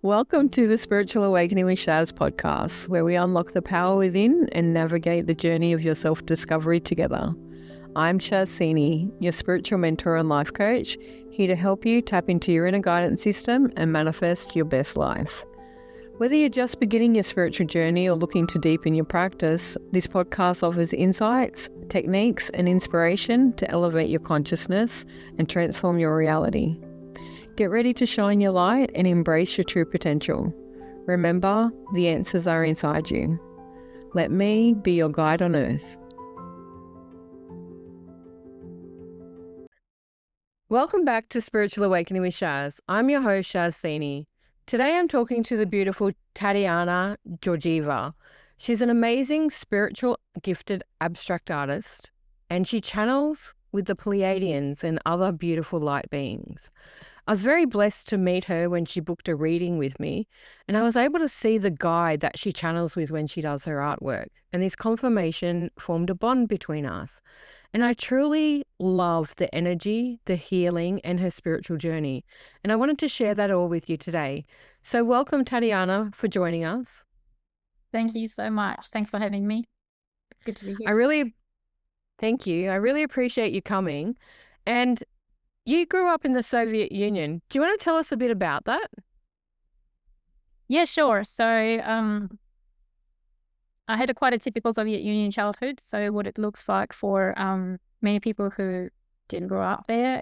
Welcome to the Spiritual Awakening with Shaz podcast, where we unlock the power within and navigate the journey of your self-discovery together. I'm Shaz, your spiritual mentor and life coach, here to help you tap into your inner guidance system and manifest your best life. Whether you're just beginning your spiritual journey or looking to deepen your practice, this podcast offers insights, techniques, and inspiration to elevate your consciousness and transform your reality. Get ready to shine your light and embrace your true potential. Remember, the answers are inside you. Let me be your guide on earth. Welcome back to Spiritual Awakening with Shaz. I'm your host, Shaz. Today I'm talking to the beautiful Tatiana Georgieva. She's an amazing spiritual gifted abstract artist, and she channels with the Pleiadians and other beautiful light beings. I was very blessed to meet her when she booked a reading with me, and I was able to see the guide that she channels with when she does her artwork. And this confirmation formed a bond between us. And I truly love the energy, the healing, and her spiritual journey. And I wanted to share that all with you today. So welcome, Tatiana, for joining us. Thank you so much. Thanks for having me. It's good to be here. Thank you. I really appreciate you coming. And you grew up in the Soviet Union. Do you want to tell us a bit about that? Yeah, sure. So I had quite a typical Soviet Union childhood. So what it looks like for many people who didn't grow up there,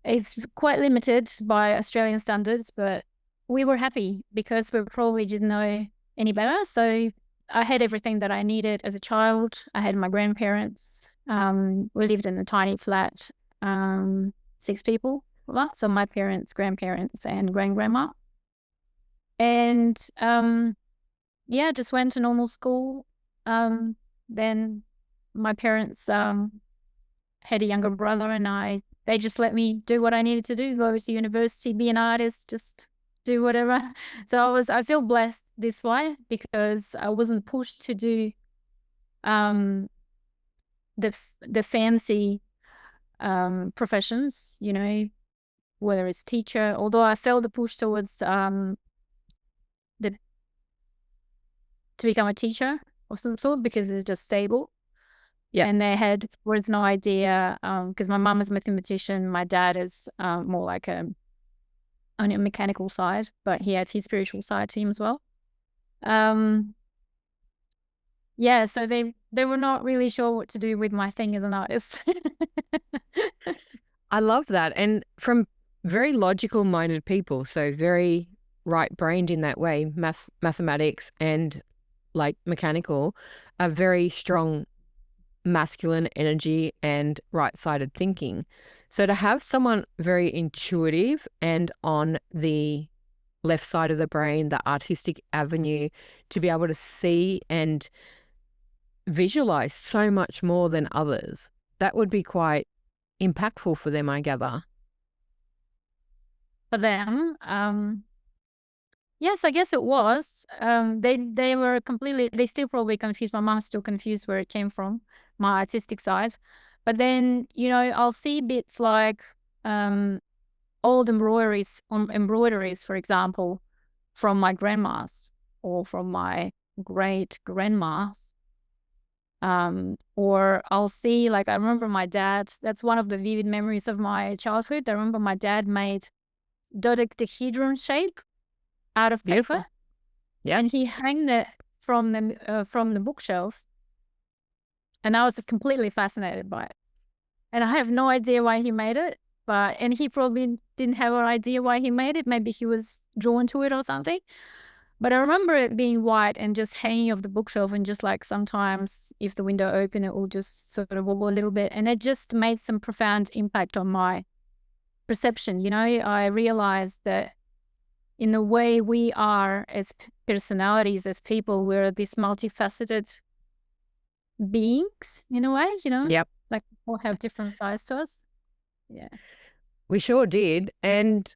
it's quite limited by Australian standards, but we were happy because we probably didn't know any better. So I had everything that I needed as a child. I had my grandparents. We lived in a tiny flat, 6 people. So my parents, grandparents, and grandma. And just went to normal school. Then my parents had a younger brother, and they just let me do what I needed to do, go to university, be an artist, just do whatever. So I feel blessed this way because I wasn't pushed to do the fancy professions, whether it's teacher, although I felt the push towards to become a teacher of some sort because it's just stable. Yeah. And was no idea, because my mum is a mathematician, my dad is more like on a mechanical side, but he had his spiritual side to him as well. So they were not really sure what to do with my thing as an artist. I love that. And from very logical minded people, so very right brained in that way, mathematics and like mechanical, a very strong masculine energy and right sided thinking. So to have someone very intuitive and on the left side of the brain, the artistic avenue, to be able to see and visualize so much more than others, that would be quite impactful for them, I gather. For them, yes, I guess it was. They were they still probably confused. My mom's still confused where it came from, my artistic side. But then, I'll see bits like old embroideries, for example, from my grandmas or from my great grandmas. Or I'll see, like, I remember my dad, that's one of the vivid memories of my childhood. I remember my dad made dodecahedron shape out of paper. Yeah. And he hung it from the bookshelf. And I was completely fascinated by it. And I have no idea why he made it, and he probably didn't have an idea why he made it. Maybe he was drawn to it or something. But I remember it being white and just hanging off the bookshelf, and just like sometimes if the window opened, it will just sort of wobble a little bit. And it just made some profound impact on my perception. I realized that in the way we are as personalities, as people, we're these multifaceted beings in a way, Yep. Like we all have different sides to us. Yeah. We sure did. And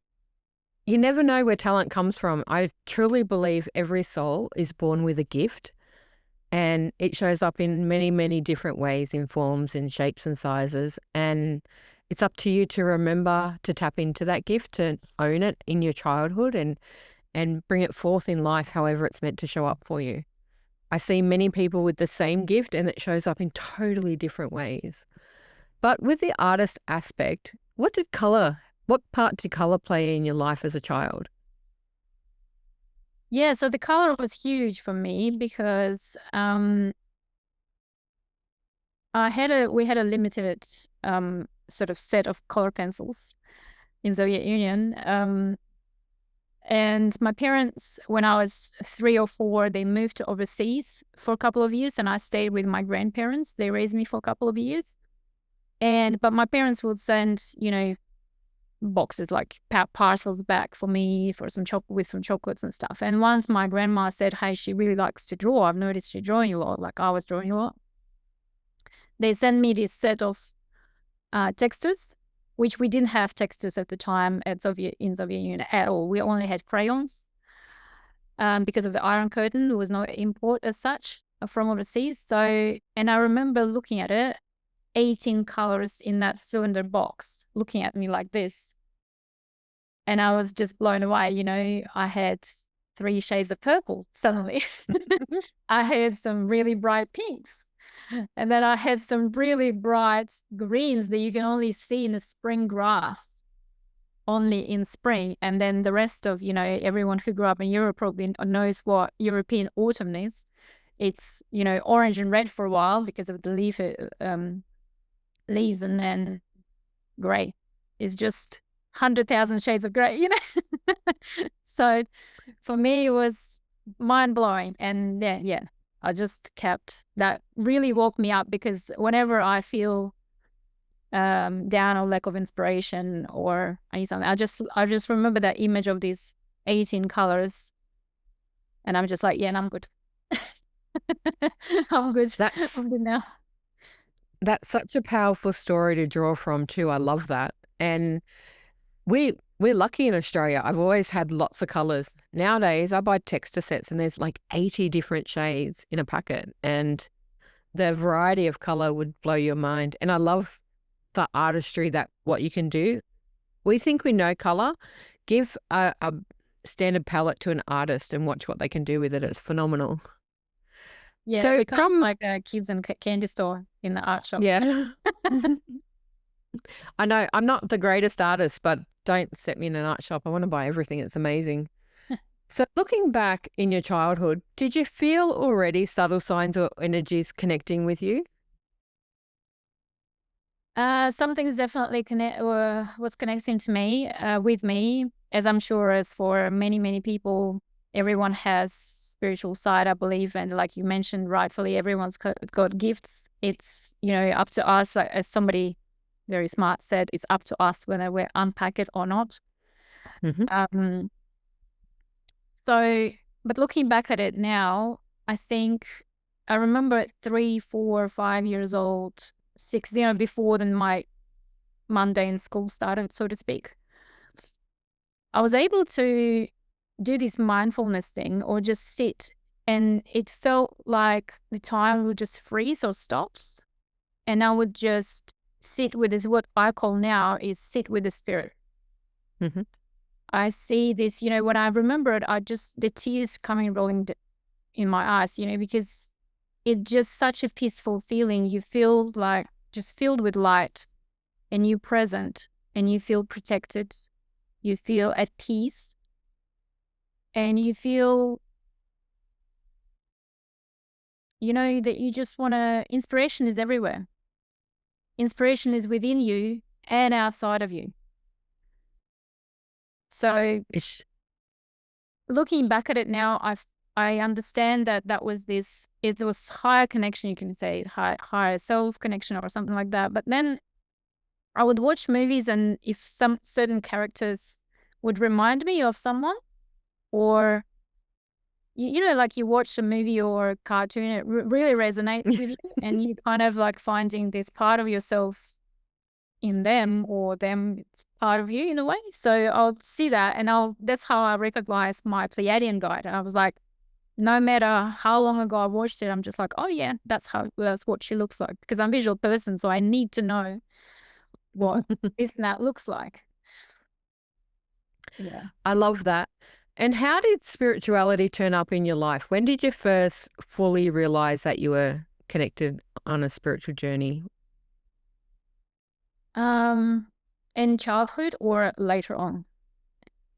you never know where talent comes from. I truly believe every soul is born with a gift, and it shows up in many, many different ways, in forms, in shapes and sizes. And It's up to you to remember to tap into that gift, to own it in your childhood and bring it forth in life however it's meant to show up for you. I see many people with the same gift and it shows up in totally different ways. But with the artist aspect, what part did color play in your life as a child? Yeah, so the color was huge for me because we had a limited sort of set of color pencils in Soviet Union. And my parents, when I was 3 or 4, they moved to overseas for a couple of years, and I stayed with my grandparents. They raised me for a couple of years. But my parents would send, boxes like parcels back for me for with some chocolates and stuff. And once my grandma said, "Hey, she really likes to draw. I've noticed she's drawing a lot, like I was drawing a lot." They sent me this set of textures, which we didn't have textures at the time in Soviet Union at all. We only had crayons because of the Iron Curtain. There was no import as such from overseas. So, and I remember looking at it, 18 colors in that cylinder box, looking at me like this. And I was just blown away. I had 3 shades of purple suddenly. I had some really bright pinks. And then I had some really bright greens that you can only see in the spring grass, only in spring. And then the rest of, everyone who grew up in Europe probably knows what European autumn is. It's, orange and red for a while because of the leaves, and then gray is just 100,000 shades of gray, So for me, it was mind-blowing. And yeah. I just kept that really woke me up, because whenever I feel down or lack of inspiration or I need something, I just remember that image of these 18 colors, and I'm just like, yeah, and I'm good. I'm good. I'm good now. That's such a powerful story to draw from too. I love that. And we're lucky in Australia. I've always had lots of colors. Nowadays, I buy texture sets and there's like 80 different shades in a packet, and the variety of color would blow your mind. And I love the artistry that what you can do. We think we know color. Give a standard palette to an artist and watch what they can do with it. It's phenomenal. Yeah, so we come like a kids and candy store in the art shop. Yeah. I know I'm not the greatest artist, but don't set me in an art shop. I want to buy everything. It's amazing. So looking back in your childhood, did you feel already subtle signs or energies connecting with you? Something's definitely was connecting to me, with me, as I'm sure as for many, many people. Everyone has spiritual side, I believe, and like you mentioned rightfully, everyone's got gifts. It's up to us, like, as somebody very smart said, it's up to us whether we unpack it or not. Mm-hmm. But looking back at it now, I think I remember at 3, 4, 5 years old, 6, before then my mundane school started, so to speak, I was able to do this mindfulness thing or just sit, and it felt like the time would just freeze or stops, and I would just sit with this, what I call now is sit with the spirit. Mm-hmm. I see this, when I remember it, the tears rolling in my eyes, because it's just such a peaceful feeling. You feel like just filled with light, and you're present, and you feel protected. You feel at peace, and you feel, that you just want to, inspiration is everywhere. Inspiration is within you and outside of you. So looking back at it now, I understand that was it was higher connection, you can say, higher self connection or something like that. But then I would watch movies, and if some certain characters would remind me of someone, or like you watch a movie or a cartoon, it really resonates with you, and you kind of like finding this part of yourself in them, or them, it's part of you in a way. So I'll see that, and that's how I recognize my Pleiadian guide. And I was like, no matter how long ago I watched it, I'm just like, oh yeah, that's what she looks like, because I'm a visual person, so I need to know what this and that looks like. Yeah. I love that. And how did spirituality turn up in your life? When did you first fully realize that you were connected on a spiritual journey? In childhood or later on?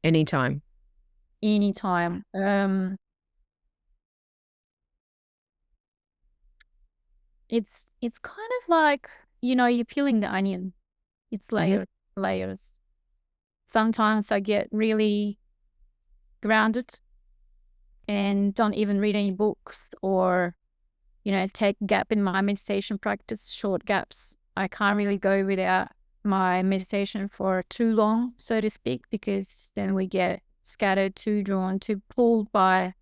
Anytime. Anytime. It's kind of like, you're peeling the onion. It's layers. Sometimes I get really grounded and don't even read any books, or take gap in my meditation practice, short gaps. I can't really go without my meditation for too long, so to speak, because then we get scattered, too drawn, too pulled by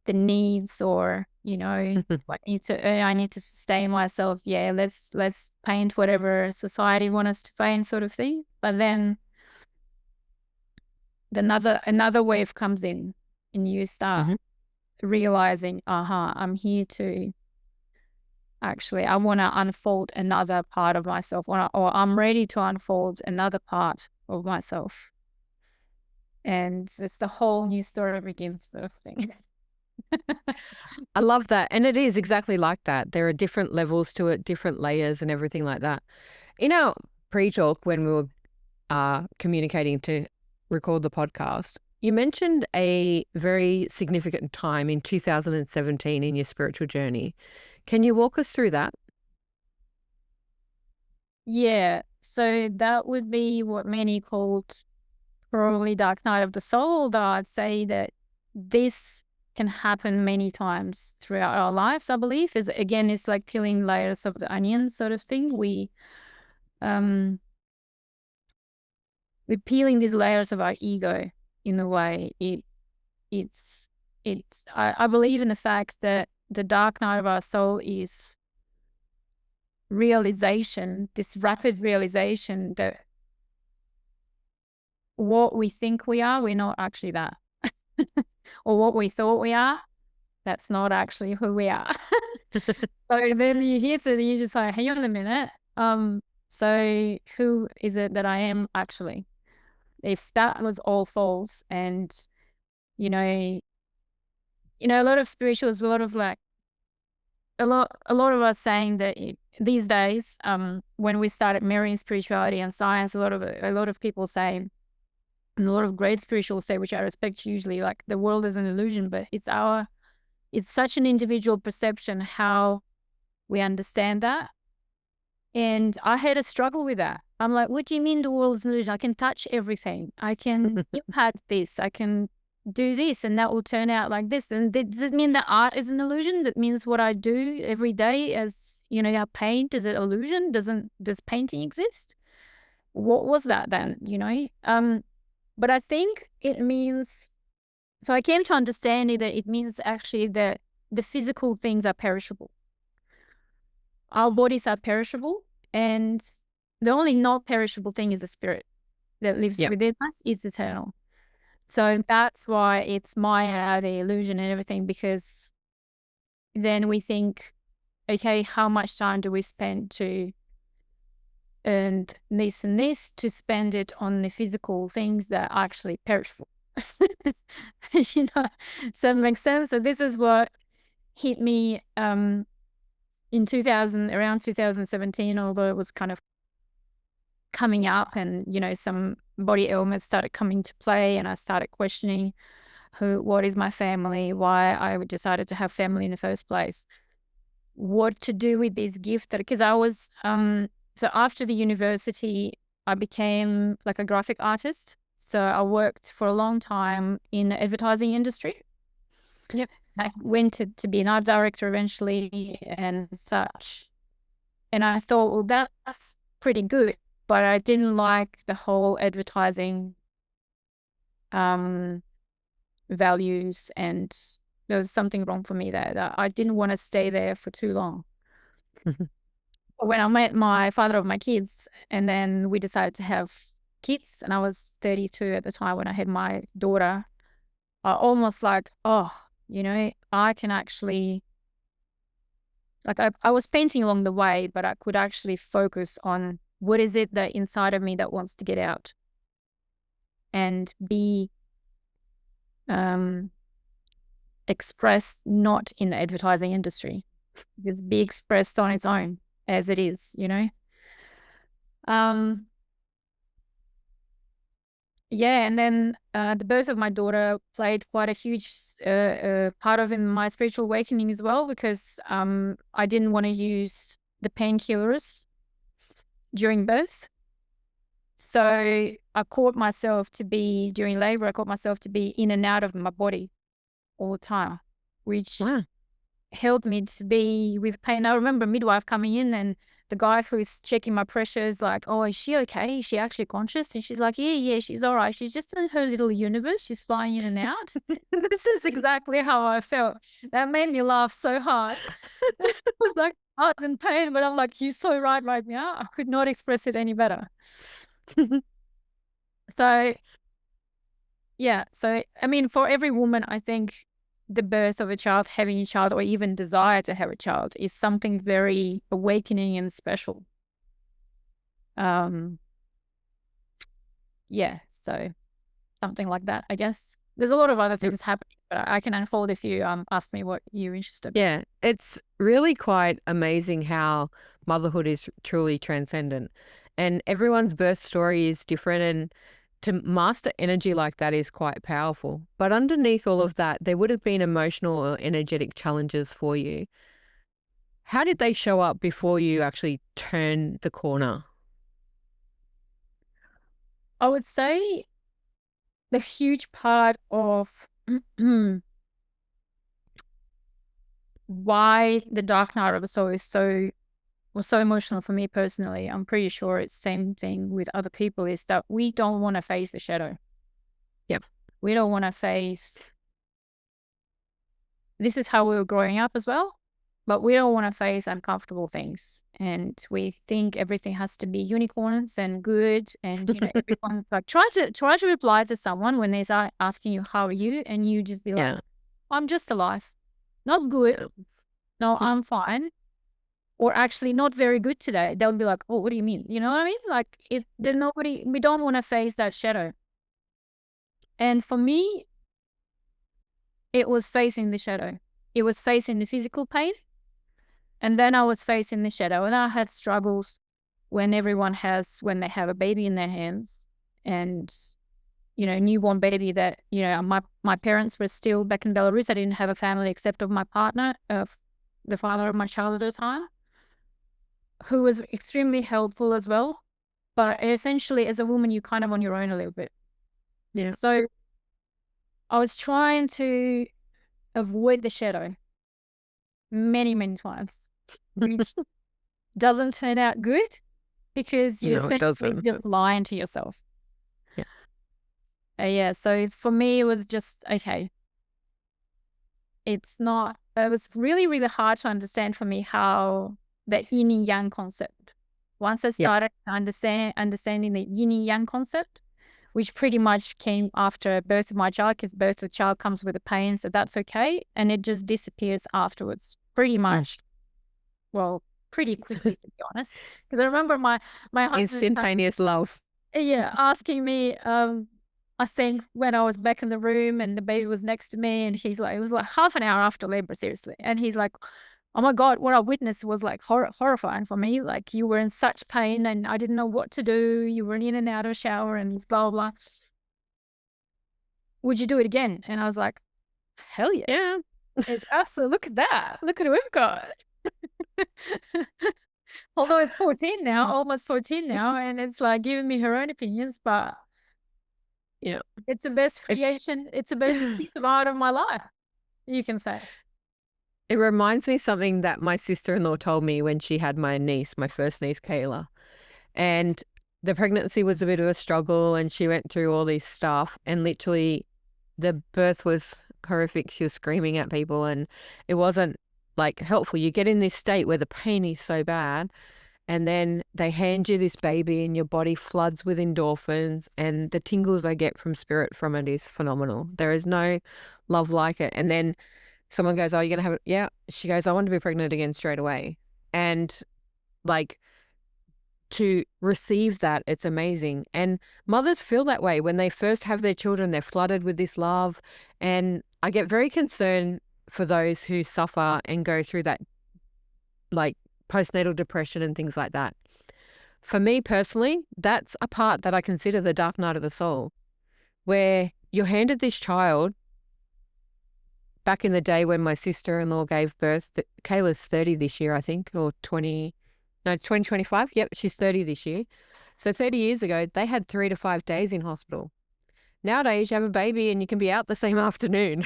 the needs, or I need to sustain myself. Yeah, let's paint whatever society wants us to paint, sort of thing. But then another wave comes in, and you start realizing, I'm here to actually, I want to unfold another part of myself, or I'm ready to unfold another part of myself, and it's the whole new story begins, sort of thing. I love that. And it is exactly like that. There are different levels to it, different layers and everything like that. In our pre-talk, when we were communicating to record the podcast, you mentioned a very significant time in 2017 in your spiritual journey. Can you walk us through that? Yeah, so that would be what many called probably dark night of the soul. Though I'd say that this can happen many times throughout our lives, I believe. It's like peeling layers of the onion, sort of thing. We're peeling these layers of our ego in a way. I believe in the fact that the dark night of our soul is realization, this rapid realization that what we think we are, we're not actually that. Or what we thought we are, that's not actually who we are. So then you hit it and you're just like, hang on a minute. So who is it that I am actually? If that was all false, and a lot of spiritualists, a lot of us saying that these days, when we started marrying spirituality and science, a lot of people say, and a lot of great spirituals say, which I respect hugely, like the world is an illusion, but it's such an individual perception how we understand that. And I had a struggle with that. I'm like, what do you mean the world is an illusion? I can touch everything. I can impact this. I can do this, and that will turn out like this. And does it mean that art is an illusion? That means what I do every day, as I paint, is it illusion? Does painting exist? What was that then? But I think it means. So I came to understanding that it means actually that the physical things are perishable. Our bodies are perishable, and the only not perishable thing is the spirit that lives within us. It's eternal. So that's why it's Maya, the illusion and everything, because then we think, okay, how much time do we spend to earn this and this, to spend it on the physical things that are actually perishable? Does that make sense? So this is what hit me in around 2017, although it was kind of coming up, and some body ailments started coming to play, and I started questioning what is my family, why I decided to have family in the first place, what to do with this gift. Because I was so after the university, I became like a graphic artist. So I worked for a long time in the advertising industry. Yep. I went to be an art director eventually and such. And I thought, well, that's pretty good. But I didn't like the whole advertising values, and there was something wrong for me there, that I didn't want to stay there for too long. When I met my father of my kids, and then we decided to have kids, and I was 32 at the time when I had my daughter, I almost like, I can actually, like I was painting along the way, but I could actually focus on what is it that inside of me that wants to get out and be expressed, not in the advertising industry, just be expressed on its own as it is, you know? Yeah, and then the birth of my daughter played quite a huge part of in my spiritual awakening as well, because I didn't want to use the painkillers during birth. So I caught myself to be, during labor, I caught myself to be in and out of my body all the time, which Wow. helped me to be with pain. I remember midwife coming in, and the guy who's checking my pressure is like, "Oh, is she okay? Is she actually conscious?" And she's like, "Yeah, she's all right. She's just in her little universe. She's flying in and out." This is exactly how I felt. That made me laugh so hard. I was like, I was in pain, but I'm like, "You're so right now." I could not express it any better. So, yeah. So, I mean, for every woman, I think the birth of a child, having a child, or even desire to have a child is something very awakening and special. Yeah, so something like that, I guess. There's a lot of other things happening, but I can unfold if you ask me what you're interested in. Yeah, it's really quite amazing how motherhood is truly transcendent, and everyone's birth story is different, and to master energy like that is quite powerful. But underneath all of that, there would have been emotional or energetic challenges for you. How did they show up before you actually turned the corner? I would say the huge part of why the dark night of the soul was so emotional for me personally. I'm pretty sure it's the same thing with other people, is that we don't want to face the shadow. Yep. We don't want to face, this is how we were growing up as well, but we don't want to face uncomfortable things. And we think everything has to be unicorns and good. And, you know, everyone's like, try to reply to someone when they're asking you, how are you? And you just be like, Yeah. I'm just alive. Not good. No, I'm fine. Or actually not very good today. They'll be like, oh, what do you mean? You know what I mean? Like, we don't want to face that shadow. And for me, it was facing the shadow. It was facing the physical pain. And then I was facing the shadow. And I had struggles when when they have a baby in their hands. And, you know, newborn baby that, you know, my parents were still back in Belarus. I didn't have a family except of my partner, the father of my child at the time, who was extremely helpful as well. But essentially, as a woman, you're kind of on your own a little bit. Yeah. So I was trying to avoid the shadow many, many times, which doesn't turn out good because you're No, it essentially doesn't. just lying to yourself. Yeah. Yeah. So for me, it was just, okay, it was really, really hard to understand for me how the yin and yang concept. Once I Yeah. started understanding the yin and yang concept, which pretty much came after birth of my child, because birth of the child comes with a pain, so that's okay. And it just disappears afterwards, pretty much. Well, pretty quickly, to be honest. Because I remember my husband, Instantaneous love. yeah, asking me, I think when I was back in the room and the baby was next to me, and he's like, it was like half an hour after labor, seriously. And he's like, oh my God, what I witnessed was like horrifying for me. Like, you were in such pain and I didn't know what to do. You were in and out of shower and blah, blah. Would you do it again? And I was like, hell yeah. Yeah. It's absolutely, look at that. Look at who we've got. Although it's 14 now, almost 14 now, and it's like giving me her own opinions, but Yeah. it's the best creation. It's the best piece of art of my life, you can say. It reminds me something that my sister-in-law told me when she had my niece, my first niece, Kayla. And the pregnancy was a bit of a struggle and she went through all this stuff and literally the birth was horrific. She was screaming at people and it wasn't like helpful. You get in this state where the pain is so bad and then they hand you this baby and your body floods with endorphins and the tingles I get from spirit from it is phenomenal. There is no love like it. And then someone goes, oh, you're going to have it? Yeah. She goes, I want to be pregnant again straight away. And like to receive that, it's amazing. And mothers feel that way when they first have their children. They're flooded with this love. And I get very concerned for those who suffer and go through that, like postnatal depression and things like that. For me personally, that's a part that I consider the dark night of the soul, where you're handed this child. Back in the day when my sister-in-law gave birth, Kayla's 30 this year, I think, or 2025. Yep, she's 30 this year. So 30 years ago, they had 3 to 5 days in hospital. Nowadays, you have a baby and you can be out the same afternoon.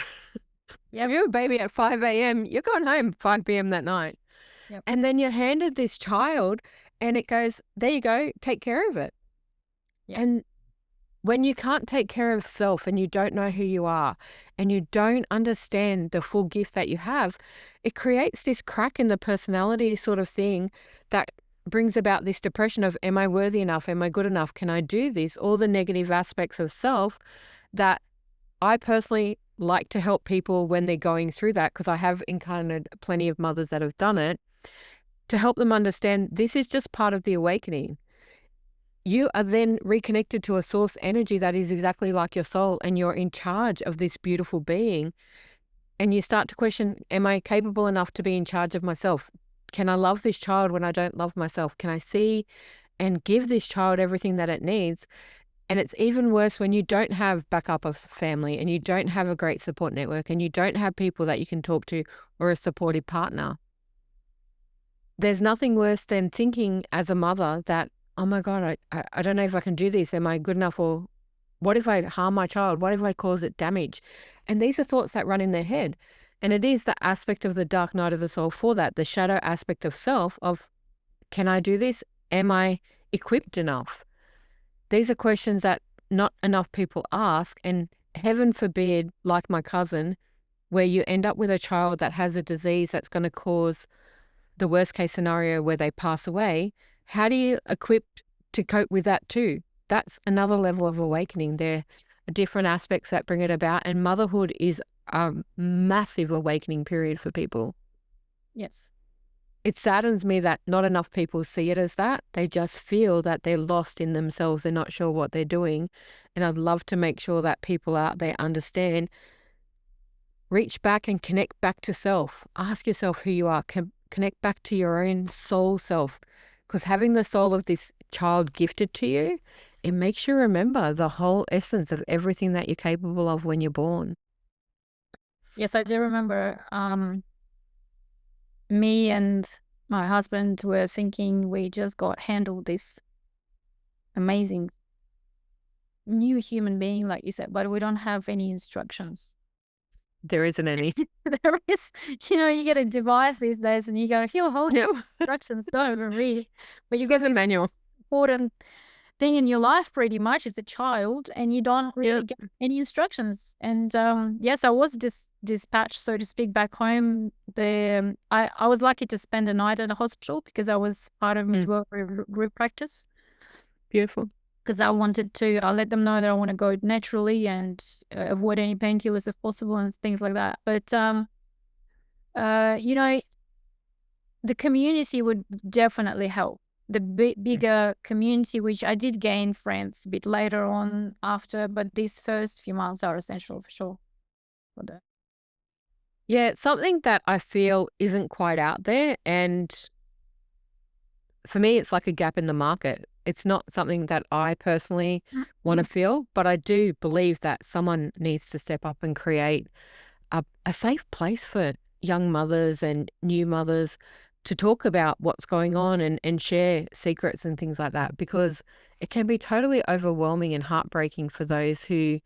Yep. If you have a baby at 5 a.m., you're going home 5 p.m. that night. Yep. And then you're handed this child and it goes, there you go, take care of it. Yep. And when you can't take care of self and you don't know who you are and you don't understand the full gift that you have, it creates this crack in the personality sort of thing that brings about this depression of, am I worthy enough? Am I good enough? Can I do this? All the negative aspects of self that I personally like to help people when they're going through that, because I have encountered plenty of mothers that have done it, to help them understand this is just part of the awakening. You are then reconnected to a source energy that is exactly like your soul, and you're in charge of this beautiful being. And you start to question, am I capable enough to be in charge of myself? Can I love this child when I don't love myself? Can I see and give this child everything that it needs? And it's even worse when you don't have backup of family and you don't have a great support network and you don't have people that you can talk to or a supportive partner. There's nothing worse than thinking as a mother that, oh my God, I don't know if I can do this. Am I good enough? Or what if I harm my child? What if I cause it damage? And these are thoughts that run in their head. And it is the aspect of the dark night of the soul for that, the shadow aspect of self of, can I do this? Am I equipped enough? These are questions that not enough people ask. And heaven forbid, like my cousin, where you end up with a child that has a disease that's going to cause the worst case scenario where they pass away. How do you equip to cope with that too? That's another level of awakening. There are different aspects that bring it about. And motherhood is a massive awakening period for people. Yes. It saddens me that not enough people see it as that. They just feel that they're lost in themselves. They're not sure what they're doing. And I'd love to make sure that people out there understand. Reach back and connect back to self. Ask yourself who you are. Connect back to your own soul self. Because having the soul of this child gifted to you, it makes you remember the whole essence of everything that you're capable of when you're born. Yes, I do remember me and my husband were thinking we just got handled this amazing new human being, like you said, but we don't have any instructions. There isn't any. There is, you get a device these days and you go, here, hold Yep. instructions, don't even read. But you There's get a this manual. important thing in your life pretty much as a child and you don't really get any instructions. And yes, I was dispatched, so to speak, back home. I was lucky to spend a night at a hospital because I was part of midwifery group practice. Beautiful. Because I wanted to, I let them know that I want to go naturally and avoid any painkillers if possible and things like that. But, the community would definitely help. The bigger community, which I did gain friends a bit later on after, but these first few months are essential for sure. For that. Yeah, it's something that I feel isn't quite out there. And for me, it's like a gap in the market. It's not something that I personally want to feel, but I do believe that someone needs to step up and create a safe place for young mothers and new mothers to talk about what's going on and share secrets and things like that, because it can be totally overwhelming and heartbreaking for those who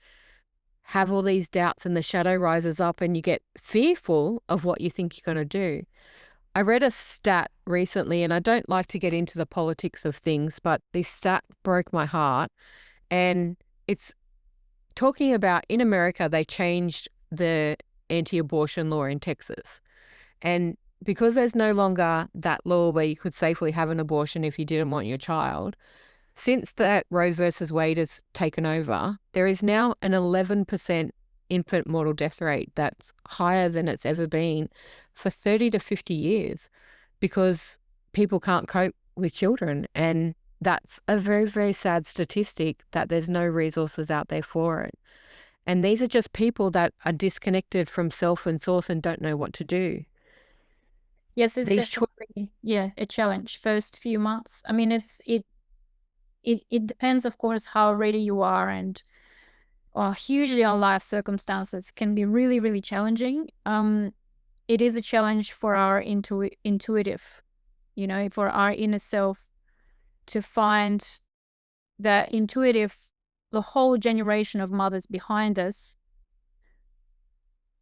have all these doubts and the shadow rises up and you get fearful of what you think you're going to do. I read a stat recently, and I don't like to get into the politics of things, but this stat broke my heart. And it's talking about in America, they changed the anti-abortion law in Texas. And because there's no longer that law where you could safely have an abortion if you didn't want your child, since that Roe versus Wade has taken over, there is now an 11% infant mortal death rate that's higher than it's ever been for 30 to 50 years because people can't cope with children. And that's a very, very sad statistic that there's no resources out there for it. And these are just people that are disconnected from self and source and don't know what to do. Yes, it's These cho- definitely, yeah, a challenge first few months. I mean, it depends, of course, how ready you are, and hugely our life circumstances can be really, really challenging. It is a challenge for our intuitive, for our inner self to find that intuitive, the whole generation of mothers behind us,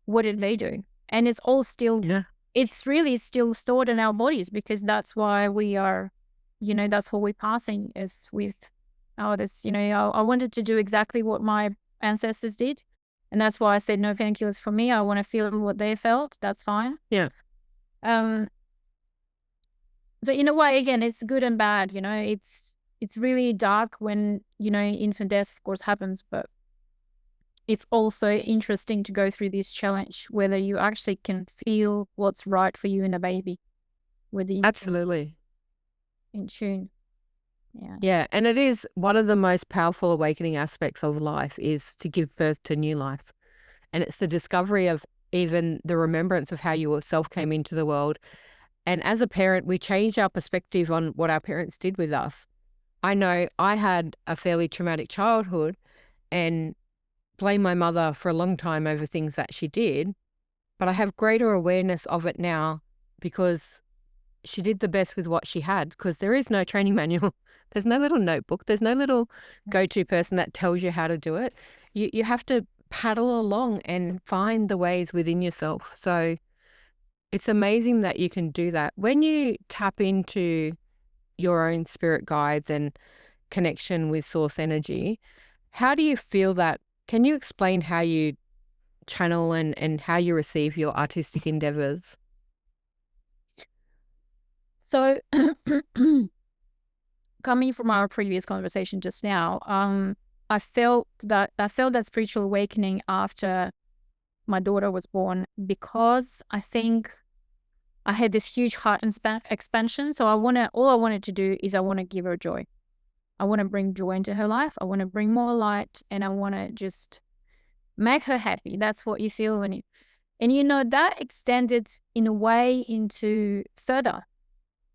what did they do? And it's all still, yeah, it's really still stored in our bodies, because that's why we are, that's what we're passing is with this, I wanted to do exactly what my ancestors did. And that's why I said no painkillers for me. I want to feel what they felt. That's fine. yeah, Um, but in a way, again, it's good and bad, it's really dark when, infant death, of course, happens, but it's also interesting to go through this challenge, whether you actually can feel what's right for you in a baby, whether you absolutely. can in tune. Yeah. Yeah, and it is one of the most powerful awakening aspects of life is to give birth to new life. And it's the discovery of even the remembrance of how you yourself came into the world. And as a parent, we change our perspective on what our parents did with us. I know I had a fairly traumatic childhood and blamed my mother for a long time over things that she did, but I have greater awareness of it now because she did the best with what she had, because there is no training manual. There's no little notebook. There's no little go-to person that tells you how to do it. You have to paddle along and find the ways within yourself. So it's amazing that you can do that. When you tap into your own spirit guides and connection with source energy, how do you feel that? Can you explain how you channel and how you receive your artistic endeavors? So coming from our previous conversation just now, I felt that spiritual awakening after my daughter was born, because I think I had this huge heart expansion. So all I wanted to do is I want to give her joy. I want to bring joy into her life. I want to bring more light, and I want to just make her happy. That's what you feel when that extended in a way into further.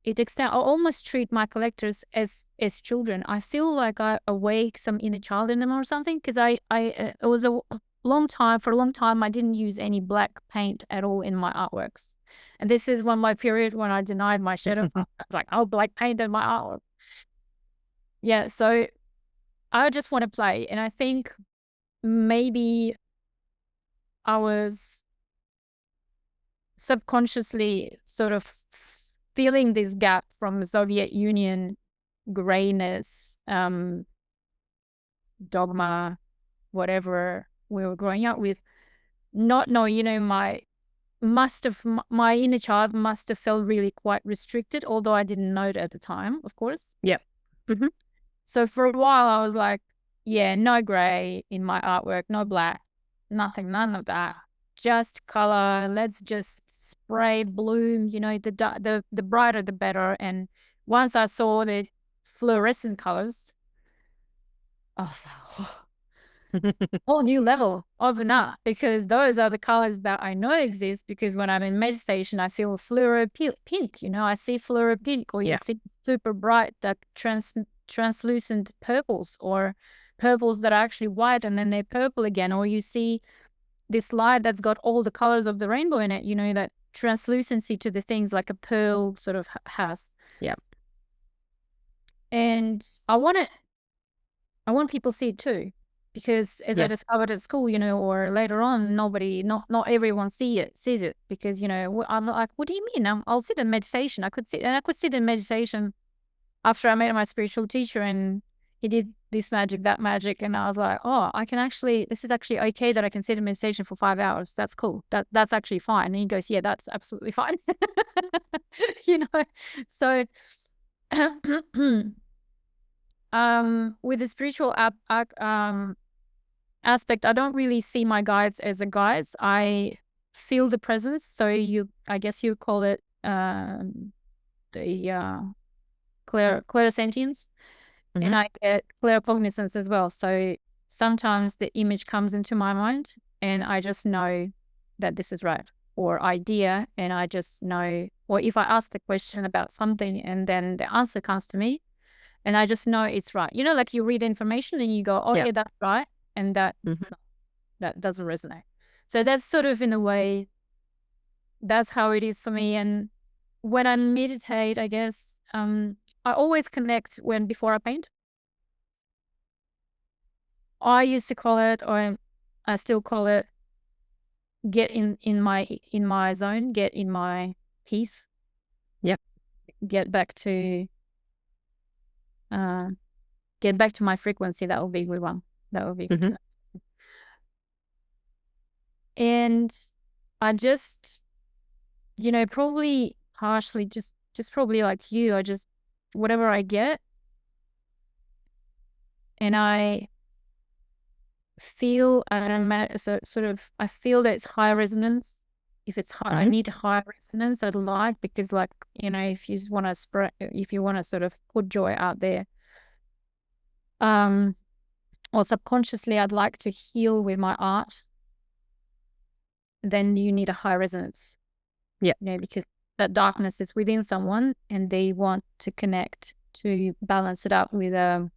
I almost treat my collectors as children. I feel like I awake some inner child in them or something, because it was a long time I didn't use any black paint at all in my artworks. And this is my period when I denied my shadow. I was like, oh, black paint in my artwork. Yeah, so I just want to play. And I think maybe I was subconsciously sort of feeling this gap from the Soviet Union grayness, dogma, whatever we were growing up with, not knowing, my inner child must have felt really quite restricted, although I didn't know it at the time, of course. Yep. Mm-hmm. So for a while I was like, yeah, no gray in my artwork, no black, nothing, none of that. Just color. Let's just spray bloom, the brighter the better. And once I saw the fluorescent colors, I was like, whole new level of art, because those are the colors that I know exist, because when I'm in meditation, I feel fluoro pink, I see fluoro pink, or you see super bright, that translucent purples, or purples that are actually white and then they're purple again, or you see this light that's got all the colors of the rainbow in it, that translucency to the things like a pearl sort of has. Yeah. And I want people to see it too, because as I discovered at school, or later on, not everyone sees it, because, I'm like, what do you mean? I'll sit in meditation. I could sit in meditation after I met my spiritual teacher, and he did this magic, that magic. And I was like, oh, this is actually okay that I can sit in meditation for 5 hours. That's cool. That's actually fine. And he goes, yeah, that's absolutely fine. So, with the spiritual aspect, I don't really see my guides as a guides. I feel the presence. So I guess you call it the clairsentience, and I get claircognizance as well. So sometimes the image comes into my mind and I just know that this is right, or idea, and I just know, or if I ask the question about something and then the answer comes to me and I just know it's right. You know, like you read information and you go, oh yeah, that's right. And that doesn't resonate. So that's sort of, in a way, that's how it is for me. And when I meditate, I guess, I always connect before I paint. I used to call it, or I still call it, get in my zone, get in my peace. Yep. Get back to my frequency. That will be a good one. That will be good to know. And I just, probably partially just probably like you, I just, whatever I get, and I feel, sort of, I feel that it's high resonance. If it's high, I need high resonance. I'd like, because, like, if you want to sort of put joy out there, or subconsciously, I'd like to heal with my art. Then you need a high resonance. Yeah. Because that darkness is within someone and they want to connect to balance it up with a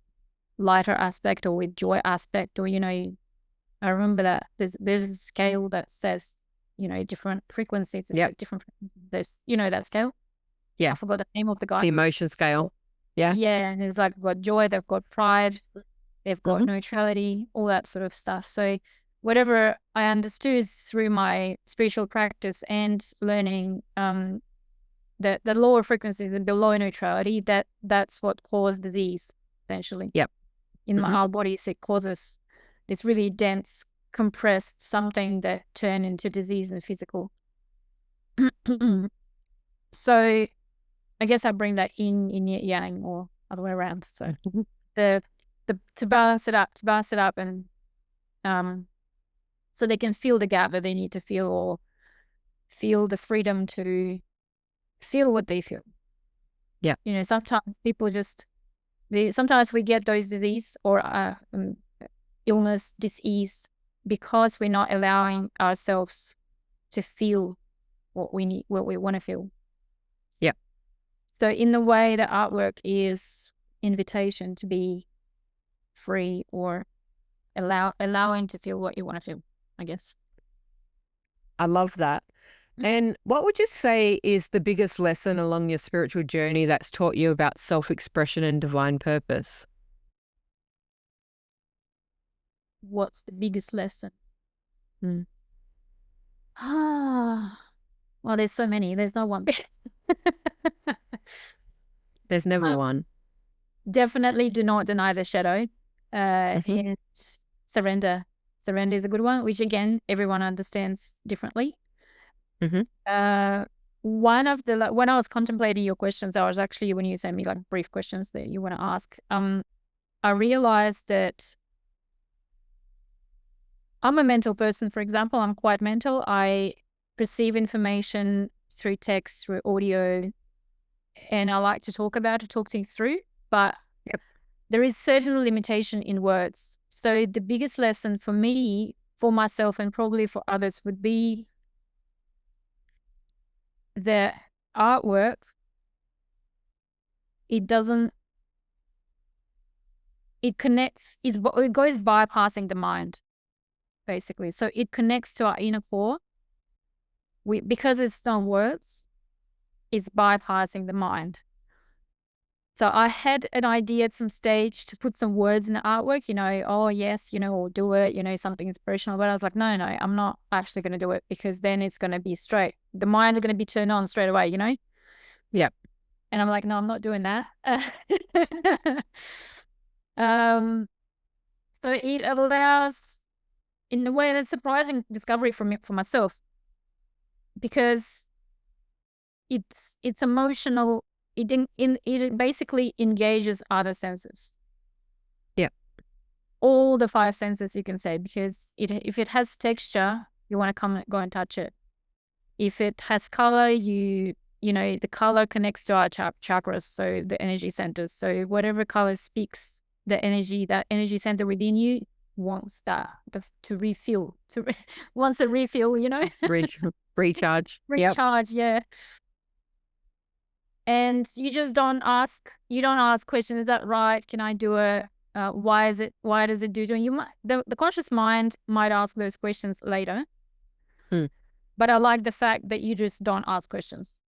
lighter aspect or with joy aspect, or, I remember that there's a scale that says, different frequencies. Like different frequencies. There's, that scale. Yeah. I forgot the name of the guy. The emotion scale. Yeah. Yeah. And it's like, got joy, they've got pride, they've got neutrality, all that sort of stuff. So whatever I understood through my spiritual practice and learning, the lower frequencies, the below neutrality, that's what caused disease, essentially. Yep. In our bodies, it causes this really dense, compressed something that turn into disease and physical. So I guess I bring that in yang, or other way around. So to balance it up, and so they can feel the gap that they need to feel, or feel the freedom to feel what they feel. Yeah. Sometimes people sometimes we get those disease or illness, disease, because we're not allowing ourselves to feel what we need, what we want to feel. Yeah. So in the way, the artwork is invitation to be free, or allowing to feel what you want to feel, I guess. I love that. And what would you say is the biggest lesson along your spiritual journey that's taught you about self-expression and divine purpose? What's the biggest lesson? Well, there's so many. There's no one. There's never one. Definitely do not deny the shadow. And surrender. Surrender is a good one, which, again, everyone understands differently. One of the, when I was contemplating your questions, I was actually, when you sent me like brief questions that you want to ask, I realized that I'm a mental person. For example, I'm quite mental. I perceive information through text, through audio, and I like to talk things through, but there is certain limitation in words. So the biggest lesson for me, for myself, and probably for others, would be the artwork. It connects, it goes bypassing the mind, basically. So it connects to our inner core. Because it's not words, it's bypassing the mind. So I had an idea at some stage to put some words in the artwork, oh yes, or do it, something inspirational. But I was like, no, I'm not actually going to do it, because then it's going to be straight. The mind is going to be turned on straight away, Yeah. And I'm like, no, I'm not doing that. So it allows, in a way, that's surprising discovery for myself, because it's emotional. It basically engages other senses. Yeah. All the 5 senses, you can say, because if it has texture, you want to go and touch it. If it has color, you the color connects to our chakras, so the energy centers. So whatever color speaks the energy, that energy center within you wants to refill, wants a refill, Recharge. Yep. recharge. Yeah. And you just don't ask questions. Is that right? Can I do it? Why does it do it? The conscious mind might ask those questions later. But I like the fact that you just don't ask questions.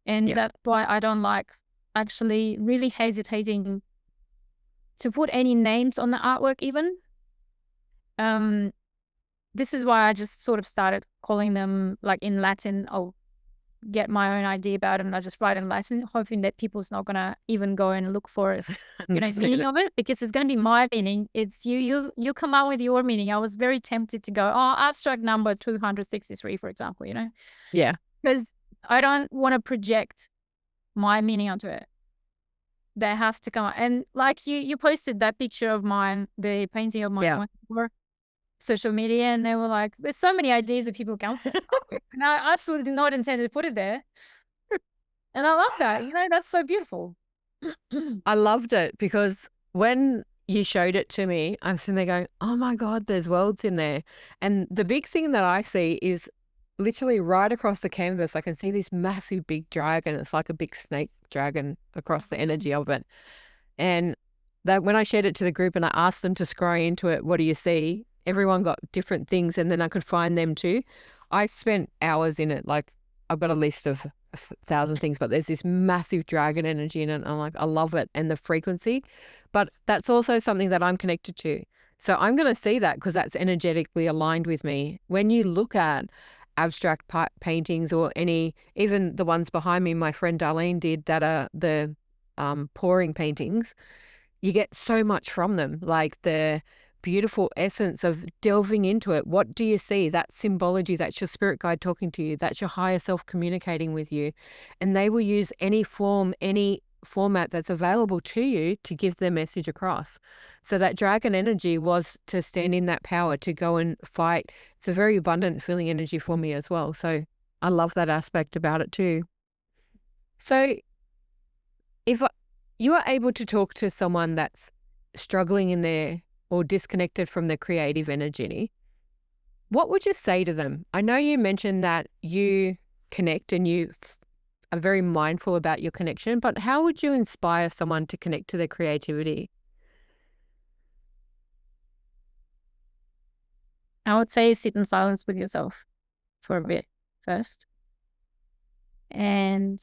And that's why I don't like actually really hesitating to put any names on the artwork even. This is why I just sort of started calling them like in Latin. I'll get my own idea about it and I just write in Latin, hoping that people's not going to even go and look for it, meaning of it, because it's going to be my meaning. It's you come out with your meaning. I was very tempted to go, abstract number 263, for example, Yeah. Because I don't want to project my meaning onto it. They have to come out. And like you posted that picture of mine, the painting of mine for social media, and they were like, there's so many ideas that people come with. And I absolutely did not intend to put it there. And I love that. That's so beautiful. I loved it because when you showed it to me, I'm sitting there going, oh my God, there's worlds in there. And the big thing that I see is literally right across the canvas, I can see this massive big dragon. It's like a big snake dragon across the energy of it. And that when I shared it to the group and I asked them to scry into it, what do you see? Everyone got different things and then I could find them too. I spent hours in it. Like I've got a list of 1,000 things, but there's this massive dragon energy in it. And I'm like, I love it. And the frequency, but that's also something that I'm connected to. So I'm going to see that because that's energetically aligned with me. When you look at abstract paintings or even the ones behind me, my friend Darlene did that are the pouring paintings, you get so much from them, like the beautiful essence of delving into it. What do you see? That symbology, that's your spirit guide talking to you. That's your higher self communicating with you. And they will use any format that's available to you to give their message across. So that dragon energy was to stand in that power, to go and fight. It's a very abundant feeling energy for me as well. So I love that aspect about it too. So if you are able to talk to someone that's struggling in their or disconnected from their creative energy, what would you say to them? I know you mentioned that you connect and you are very mindful about your connection, but how would you inspire someone to connect to their creativity? I would say sit in silence with yourself for a bit first. And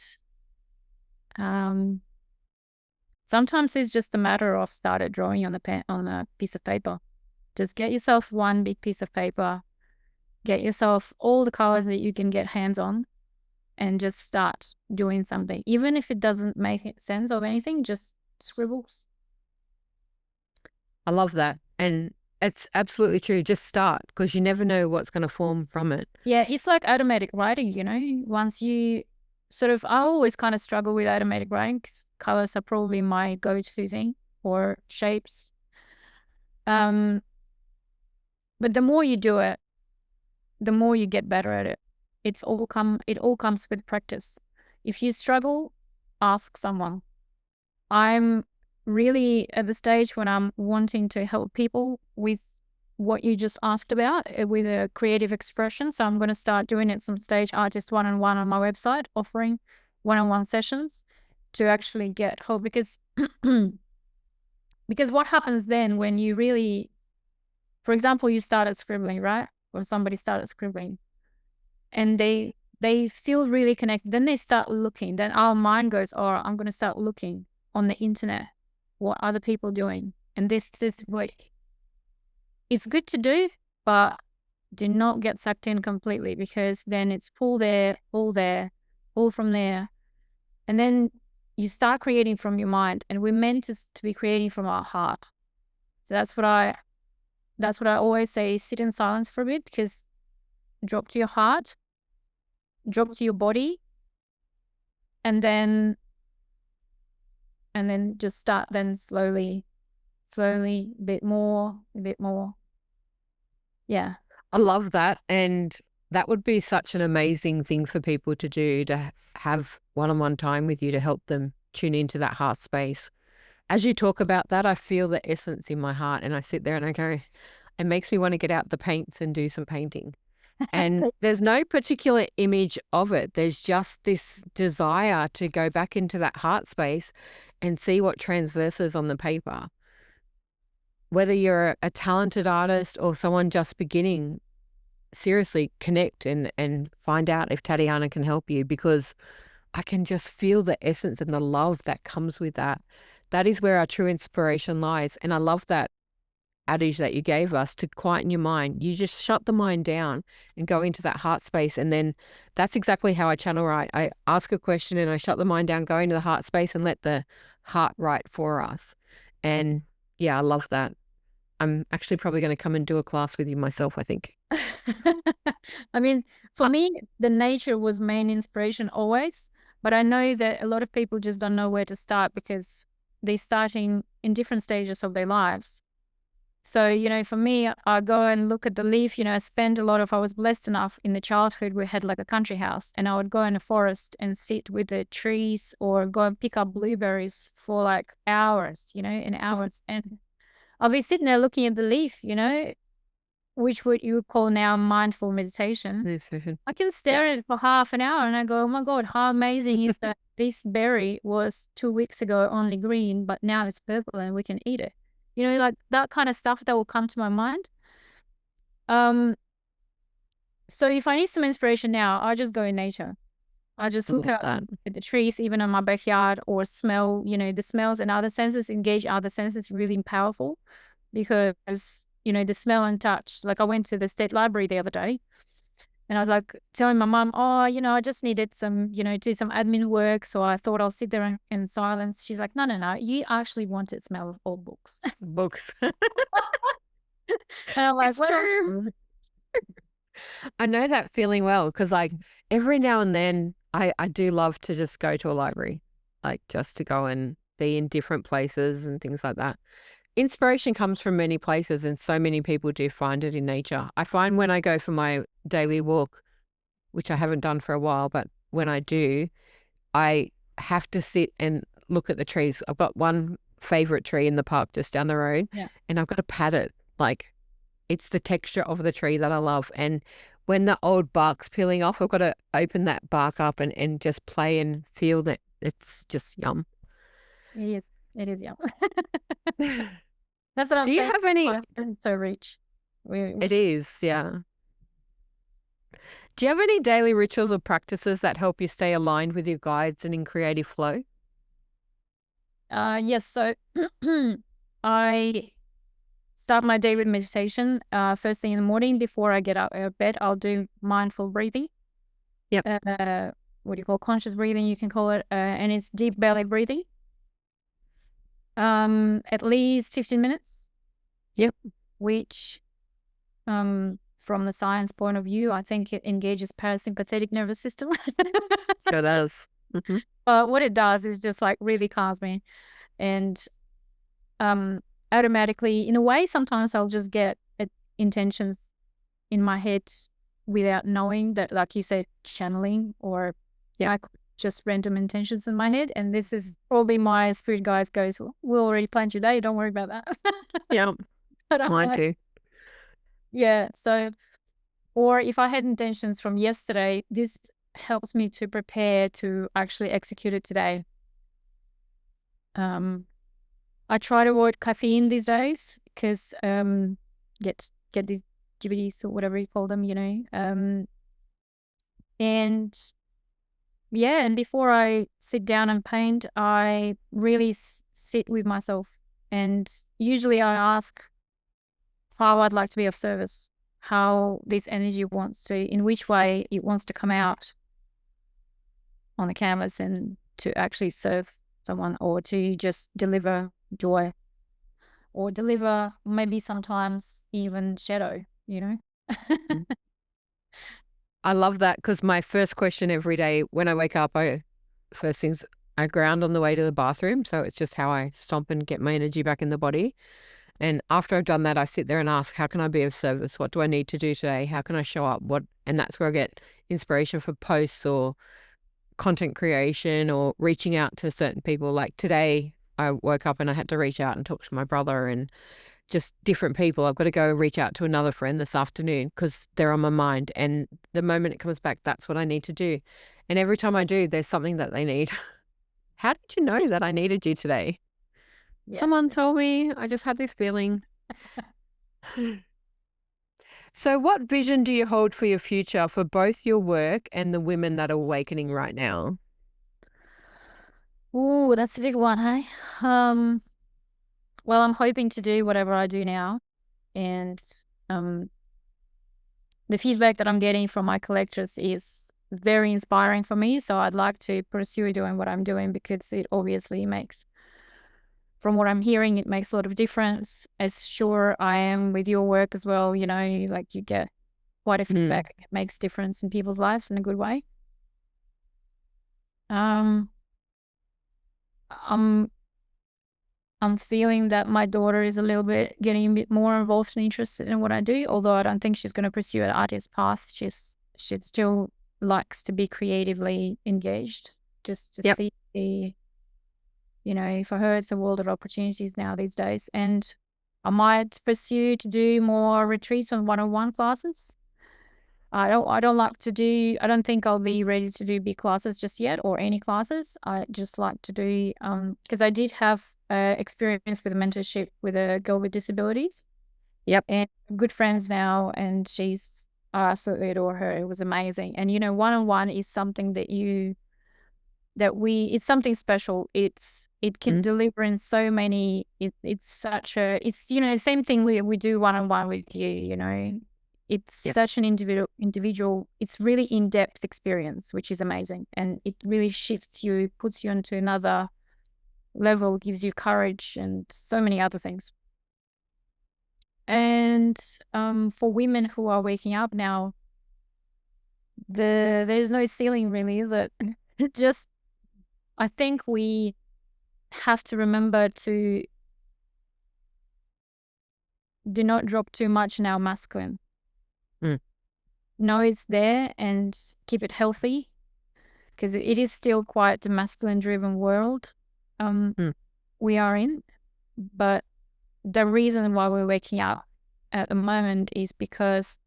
sometimes it's just a matter of started drawing on a piece of paper. Just get yourself one big piece of paper, get yourself all the colors that you can get hands on, and just start doing something. Even if it doesn't make sense of anything, just scribbles. I love that. And it's absolutely true. Just start, because you never know what's going to form from it. Yeah, it's like automatic writing, once you I always kind of struggle with automatic writing because colors are probably my go-to thing, or shapes. But the more you do it, the more you get better at it. It all comes with practice. If you struggle, ask someone. I'm really at the stage when I'm wanting to help people with what you just asked about, with a creative expression. So I'm going to start doing it some stage artist one-on-one on my website, offering one-on-one sessions to actually get help, because what happens then when you really, for example, you started scribbling, right? Or somebody started scribbling and they feel really connected. Then they start looking. Then our mind goes, oh, I'm going to start looking on the internet. What other people doing? And this is what it's good to do, but do not get sucked in completely, because then it's pull there, pull from there. And then you start creating from your mind, and we're meant to be creating from our heart. So that's what I always say, sit in silence for a bit, because drop to your heart, drop to your body, and then just start then slowly, a bit more. Yeah. I love that. And That would be such an amazing thing for people to do, to have one-on-one time with you to help them tune into that heart space. As you talk about that, I feel the essence in my heart, and I sit there and I go, it makes me want to get out the paints and do some painting. And there's no particular image of it. There's just this desire to go back into that heart space and see what transverses on the paper. Whether you're a talented artist or someone just beginning, seriously connect and find out if Tatiana can help you, because I can just feel the essence and the love that comes with that. That is where our true inspiration lies. And I love that adage that you gave us to quieten your mind. You just shut the mind down and go into that heart space. And then that's exactly how I channel write. I ask a question and I shut the mind down, go into the heart space and let the heart write for us. And yeah, I love that. I'm actually probably going to come and do a class with you myself, I think. I mean, for me, the nature was main inspiration always, but I know that a lot of people just don't know where to start because they're starting in different stages of their lives. So, you know, for me, I go and look at the leaf, you know, I was blessed enough in the childhood, we had like a country house, and I would go in the forest and sit with the trees or go and pick up blueberries for like hours, you know, and hours. And I'll be sitting there looking at the leaf, you know, which you would call now mindful meditation. I can stare at it for half an hour and I go, oh my God, how amazing is that this berry was 2 weeks ago only green, but now it's purple and we can eat it. You know, like that kind of stuff that will come to my mind. So if I need some inspiration now, I just go in nature. I just look at the trees, even in my backyard, or smell, you know, the smells and other senses, engage other senses really powerful because, you know, the smell and touch. Like I went to the state library the other day and I was like telling my mom, oh, you know, I just needed some, you know, do some admin work. So I thought I'll sit there in silence. She's like, no. You actually want to smell of old books. Books. And I'm like, well, I know that feeling well because like every now and then I do love to just go to a library, like just to go and be in different places and things like that. Inspiration comes from many places and so many people do find it in nature. I find when I go for my daily walk, which I haven't done for a while, but when I do, I have to sit and look at the trees. I've got one favorite tree in the park just down the road and I've got to pat it. Like it's the texture of the tree that I love. And when the old bark's peeling off, I've got to open that bark up and just play and feel that. It's just yum. It is yum. That's what I'm saying. Do you have any? It's so rich. It is, yeah. Do you have any daily rituals or practices that help you stay aligned with your guides and in creative flow? Yes. So I start my day with meditation. First thing in the morning before I get out of bed, I'll do mindful breathing. Yep. What do you call conscious breathing? You can call it, and it's deep belly breathing. At least 15 minutes. Yep. Which, from the science point of view, I think it engages parasympathetic nervous system. Sure does. Mm-hmm. But what it does is just like really calms me, and automatically, in a way, sometimes I'll just get intentions in my head without knowing that, like you said, channeling, or just random intentions in my head. And this is probably my spirit guides goes, we already planned your day, don't worry about that. Yeah, mine too. Yeah. So, or if I had intentions from yesterday, this helps me to prepare to actually execute it today. I try to avoid caffeine these days because get these GBDs or whatever you call them, you know. And yeah, and before I sit down and paint, I really sit with myself, and usually I ask how I'd like to be of service, how this energy in which way it wants to come out on the canvas and to actually serve someone, or to just deliver joy, or deliver maybe sometimes even shadow, you know. I love that because my first question every day when I wake up, first things I ground on the way to the bathroom. So it's just how I stomp and get my energy back in the body. And after I've done that, I sit there and ask, how can I be of service? What do I need to do today? How can I show up? And that's where I get inspiration for posts or content creation or reaching out to certain people. Like today, I woke up and I had to reach out and talk to my brother and just different people. I've got to go reach out to another friend this afternoon because they're on my mind. And the moment it comes back, that's what I need to do. And every time I do, there's something that they need. How did you know that I needed you today? Yeah. Someone told me. I just had this feeling. So, what vision do you hold for your future for both your work and the women that are awakening right now? Oh, that's a big one, hey? Well, I'm hoping to do whatever I do now, and um, the feedback that I'm getting from my collectors is very inspiring for me. So I'd like to pursue doing what I'm doing because it obviously makes, from what I'm hearing, it makes a lot of difference. As sure I am with your work as well, you know, like you get quite a feedback. It makes difference in people's lives in a good way. Um, I'm I'm feeling that my daughter is getting a bit more involved and interested in what I do, although I don't think she's going to pursue an artist path. She still likes to be creatively engaged, just to see the, you know, for her it's a world of opportunities now these days. And I might pursue to do more retreats on one-on-one classes. I don't think I'll be ready to do big classes just yet or any classes. I just like to do, because I did have experience with a mentorship with a girl with disabilities. Yep. And good friends now, and I absolutely adore her. It was amazing. And, you know, one-on-one is something it's something special. It can deliver in so many, it's, you know, the same thing we do one-on-one with you, you know. It's such an individual, it's really in-depth experience, which is amazing. And it really shifts you, puts you into another level, gives you courage and so many other things. And for women who are waking up now, there's no ceiling really, is it? Just, I think we have to remember to do not drop too much in our masculine. Know it's there and keep it healthy, because it is still quite the masculine driven world we are in. But the reason why we're waking up at the moment is because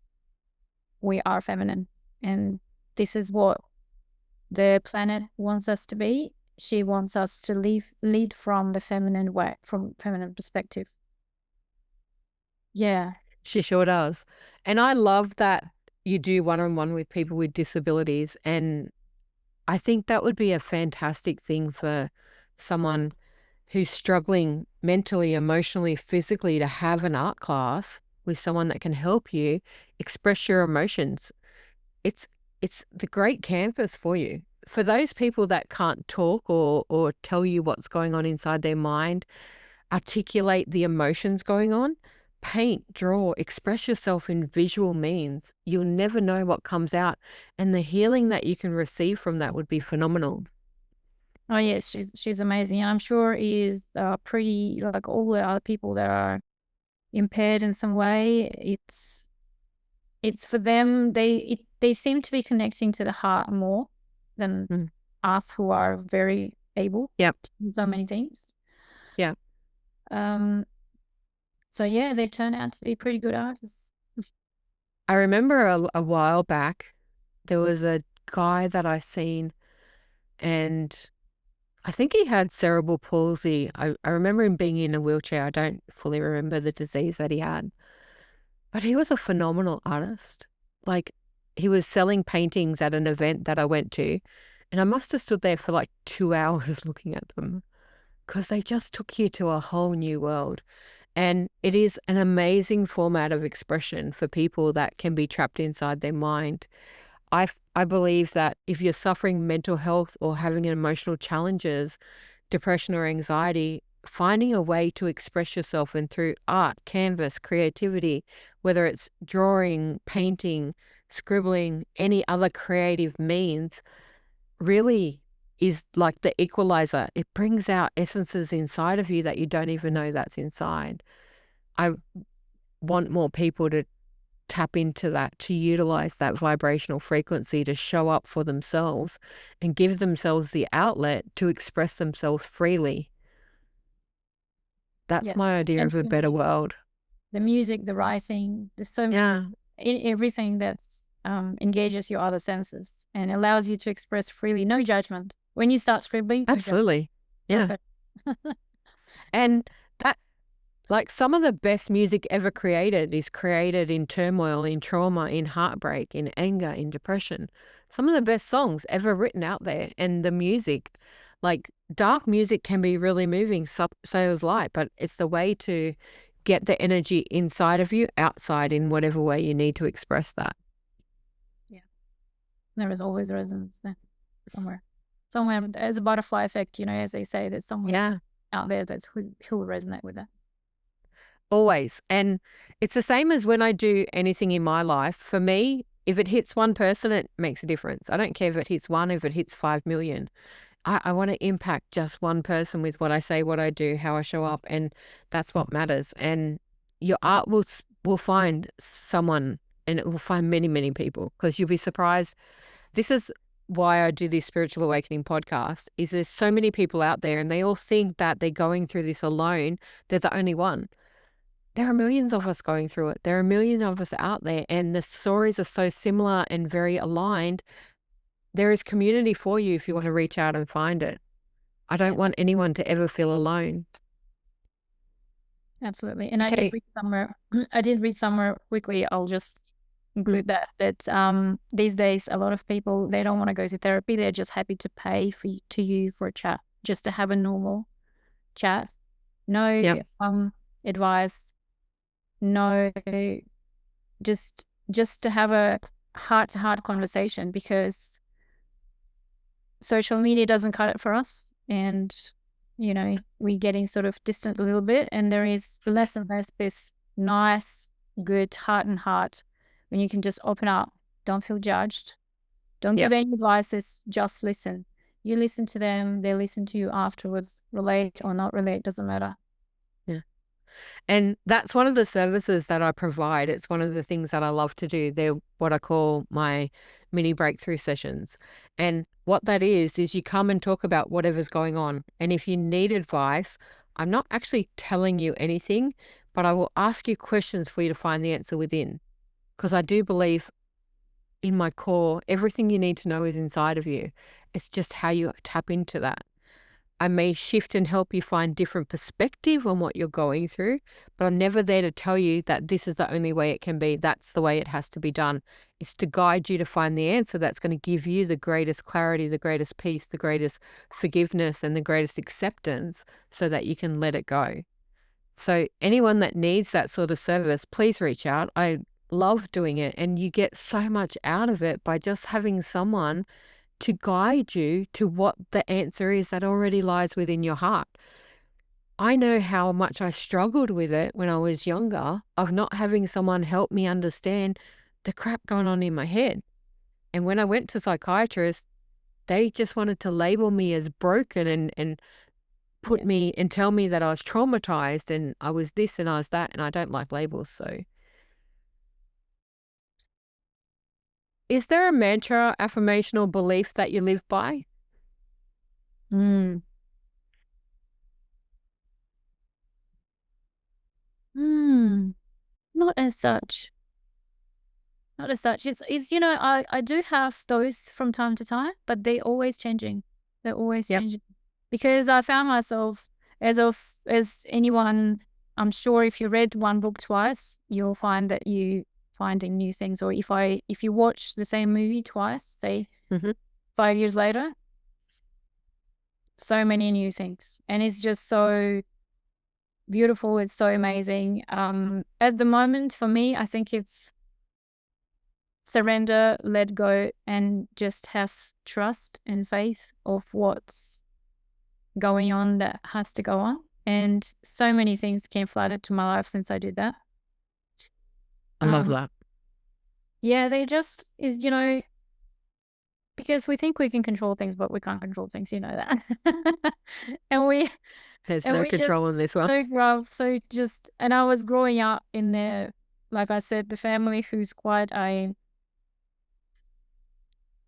we are feminine, and this is what the planet wants us to be. She wants us to lead from the feminine way, from feminine perspective. Yeah. She sure does. And I love that you do one-on-one with people with disabilities. And I think that would be a fantastic thing for someone who's struggling mentally, emotionally, physically to have an art class with someone that can help you express your emotions. It's the great canvas for you. For those people that can't talk or tell you what's going on inside their mind, articulate the emotions going on, paint, draw, express yourself in visual means. You'll never know what comes out. And the healing that you can receive from that would be phenomenal. Oh yes, she's amazing, and I'm sure is pretty, like all the other people that are impaired in some way. It's for them. They seem to be connecting to the heart more than us who are very able. Yep. To do so many things. Yeah. So yeah, they turn out to be pretty good artists. I remember a while back, there was a guy that I seen, and I think he had cerebral palsy. I remember him being in a wheelchair. I don't fully remember the disease that he had. But he was a phenomenal artist. Like, he was selling paintings at an event that I went to, and I must have stood there for like 2 hours looking at them because they just took you to a whole new world. And it is an amazing format of expression for people that can be trapped inside their mind. I believe that if you're suffering mental health or having emotional challenges, depression or anxiety, finding a way to express yourself and through art, canvas, creativity, whether it's drawing, painting, scribbling, any other creative means, really is like the equalizer. It brings out essences inside of you that you don't even know that's inside. I want more people to tap into that, to utilize that vibrational frequency to show up for themselves and give themselves the outlet to express themselves freely. That's my Yes. idea And of a better world. the music, the writing, there's so Yeah, everything that's engages your other senses and allows you to express freely, no judgment. When you start scribbling, no judgment. absolutely. Yeah. Okay. And that, like, some of the best music ever created is created in turmoil, in trauma, in heartbreak, in anger, in depression. Some of the best songs ever written out there. And the music, like, dark music can be really moving, so is light, but it's the way to get the energy inside of you, outside in whatever way you need to express that. Yeah. There is always resonance there somewhere. Somewhere there's a butterfly effect, as they say, there's someone Yeah. out there who will resonate with that. Always. And it's the same as when I do anything in my life. For me, if it hits one person, it makes a difference. I don't care if it hits one, if it hits 5 million. I want to impact just one person with what I say, what I do, how I show up. And that's what matters. And your art will find someone, and it will find many, many people, because you'll be surprised. This is why I do this Spiritual Awakening podcast, is there's so many people out there and they all think that they're going through this alone. They're the only one. There are millions of us going through it. There are millions of us out there, and the stories are so similar and very aligned. There is community for you if you want to reach out and find it. I don't Yes, want anyone to ever feel alone. absolutely. And Okay. I did read somewhere quickly, I'll just include that these days a lot of people, they don't want to go to therapy. They're just happy to pay to you for a chat, just to have a normal chat. No Yep. advice, no, just to have a heart-to-heart conversation, because social media doesn't cut it for us, and we're getting sort of distant a little bit, and there is less and less this nice, good heart and heart when you can just open up, don't feel judged, don't give Yep. any advices, just listen. You listen to them, they listen to you afterwards, relate or not relate, doesn't matter. Yeah. And that's one of the services that I provide. It's one of the things that I love to do. They're what I call my mini breakthrough sessions. And what that is you come and talk about whatever's going on. And if you need advice, I'm not actually telling you anything, but I will ask you questions for you to find the answer within. Because I do believe in my core, everything you need to know is inside of you. It's just how you tap into that. I may shift and help you find different perspective on what you're going through, but I'm never there to tell you that this is the only way it can be. That's the way it has to be done. It's to guide you to find the answer that's going to give you the greatest clarity, the greatest peace, the greatest forgiveness, and the greatest acceptance so that you can let it go. So anyone that needs that sort of service, please reach out. I love doing it, and you get so much out of it by just having someone to guide you to what the answer is that already lies within your heart. I know how much I struggled with it when I was younger, of not having someone help me understand the crap going on in my head. And when I went to psychiatrists, they just wanted to label me as broken and put Yeah. me and tell me that I was traumatized and I was this and I was that, and I don't like labels. So is there a mantra, affirmation, or belief that you live by? Mm. Not as such. Not as such. It's I do have those from time to time, but they're always changing. They're always Yep. changing. Because I found myself, as anyone, I'm sure if you read one book twice, you'll find that you finding new things. Or if you watch the same movie twice, say Mm-hmm. 5 years later, so many new things. And it's just so beautiful, it's so amazing. At the moment, for me, I think it's surrender, let go, and just have trust and faith of what's going on that has to go on. And so many things came flooded to my life since I did that. I love that. Yeah, they just is, because we think we can control things, but we can't control things, you know that. And There's And no we just control in this one. so rough. So just, and I was growing up in there, like I said, the family who's quite a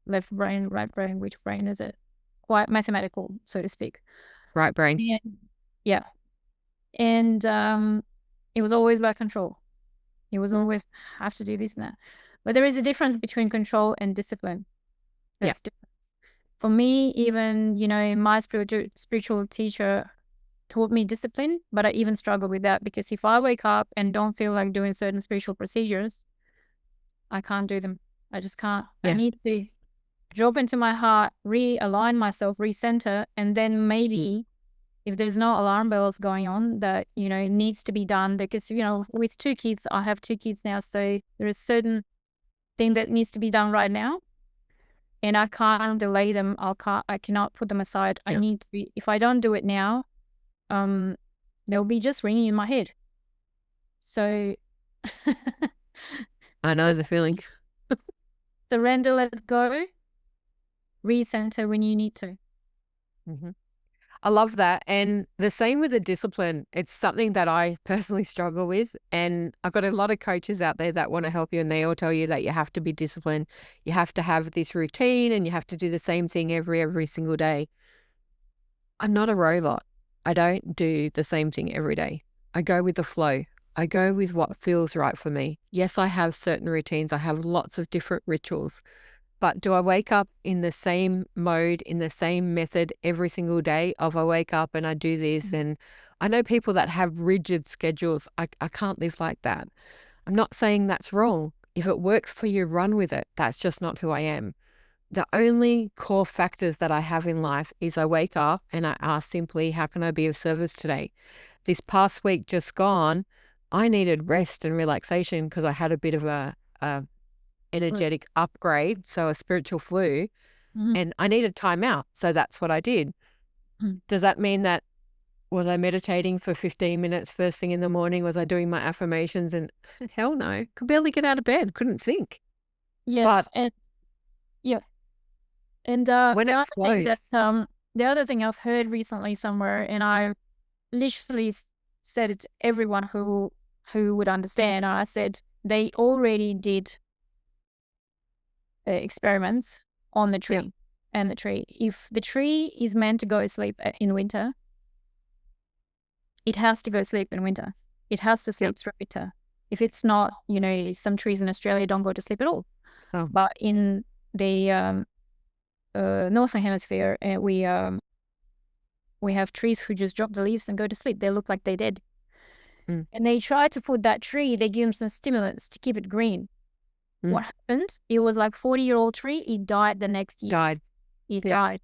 left brain, right brain, which brain is it? Quite mathematical, so to speak. Right brain. And yeah. And it was always about control. It was always have to do this and that. But there is a difference between control and discipline. Yeah. That's different. For me, even, my spiritual teacher taught me discipline, but I even struggle with that because if I wake up and don't feel like doing certain spiritual procedures, I can't do them. I just can't. I Yeah. need to drop into my heart, realign myself, recenter, and then maybe if there's no alarm bells going on that, needs to be done because, with 2 kids, I have 2 kids now. So there is certain thing that needs to be done right now and I can't delay them. I cannot put them aside. I Yeah. need to be, if I don't do it now, they'll be just ringing in my head. So I know the feeling. surrender, let go, recenter when you need to. Mm-hmm. I love that. And the same with the discipline. It's something that I personally struggle with. And I've got a lot of coaches out there that want to help you, and they all tell you that you have to be disciplined. You have to have this routine and you have to do the same thing every single day. I'm not a robot. I don't do the same thing every day. I go with the flow. I go with what feels right for me. Yes, I have certain routines. I have lots of different rituals. But do I wake up in the same mode, in the same method every single day of I wake up and I do this? And I know people that have rigid schedules. I can't live like that. I'm not saying that's wrong. If it works for you, run with it. That's just not who I am. The only core factors that I have in life is I wake up and I ask simply, how can I be of service today? This past week just gone, I needed rest and relaxation because I had a bit of a energetic upgrade, so a spiritual flu, and I needed time out. So that's what I did. Does that mean that was I meditating for 15 minutes first thing in the morning? Was I doing my affirmations? And hell no, could barely get out of bed, couldn't think. Yes, But and yeah. And when it flows, the other thing I've heard recently somewhere, and I literally said it to everyone who would understand. I said they already did experiments on the tree and the tree. If the tree is meant to go to sleep in winter, it has to go to sleep in winter. It has to sleep through winter. If it's not, some trees in Australia don't go to sleep at all. Oh. But in the northern hemisphere, we have trees who just drop the leaves and go to sleep. They look like they're dead. And they try to put that tree, they give them some stimulants to keep it green. What happened? It was like 40-year-old tree. It died the next year. It died.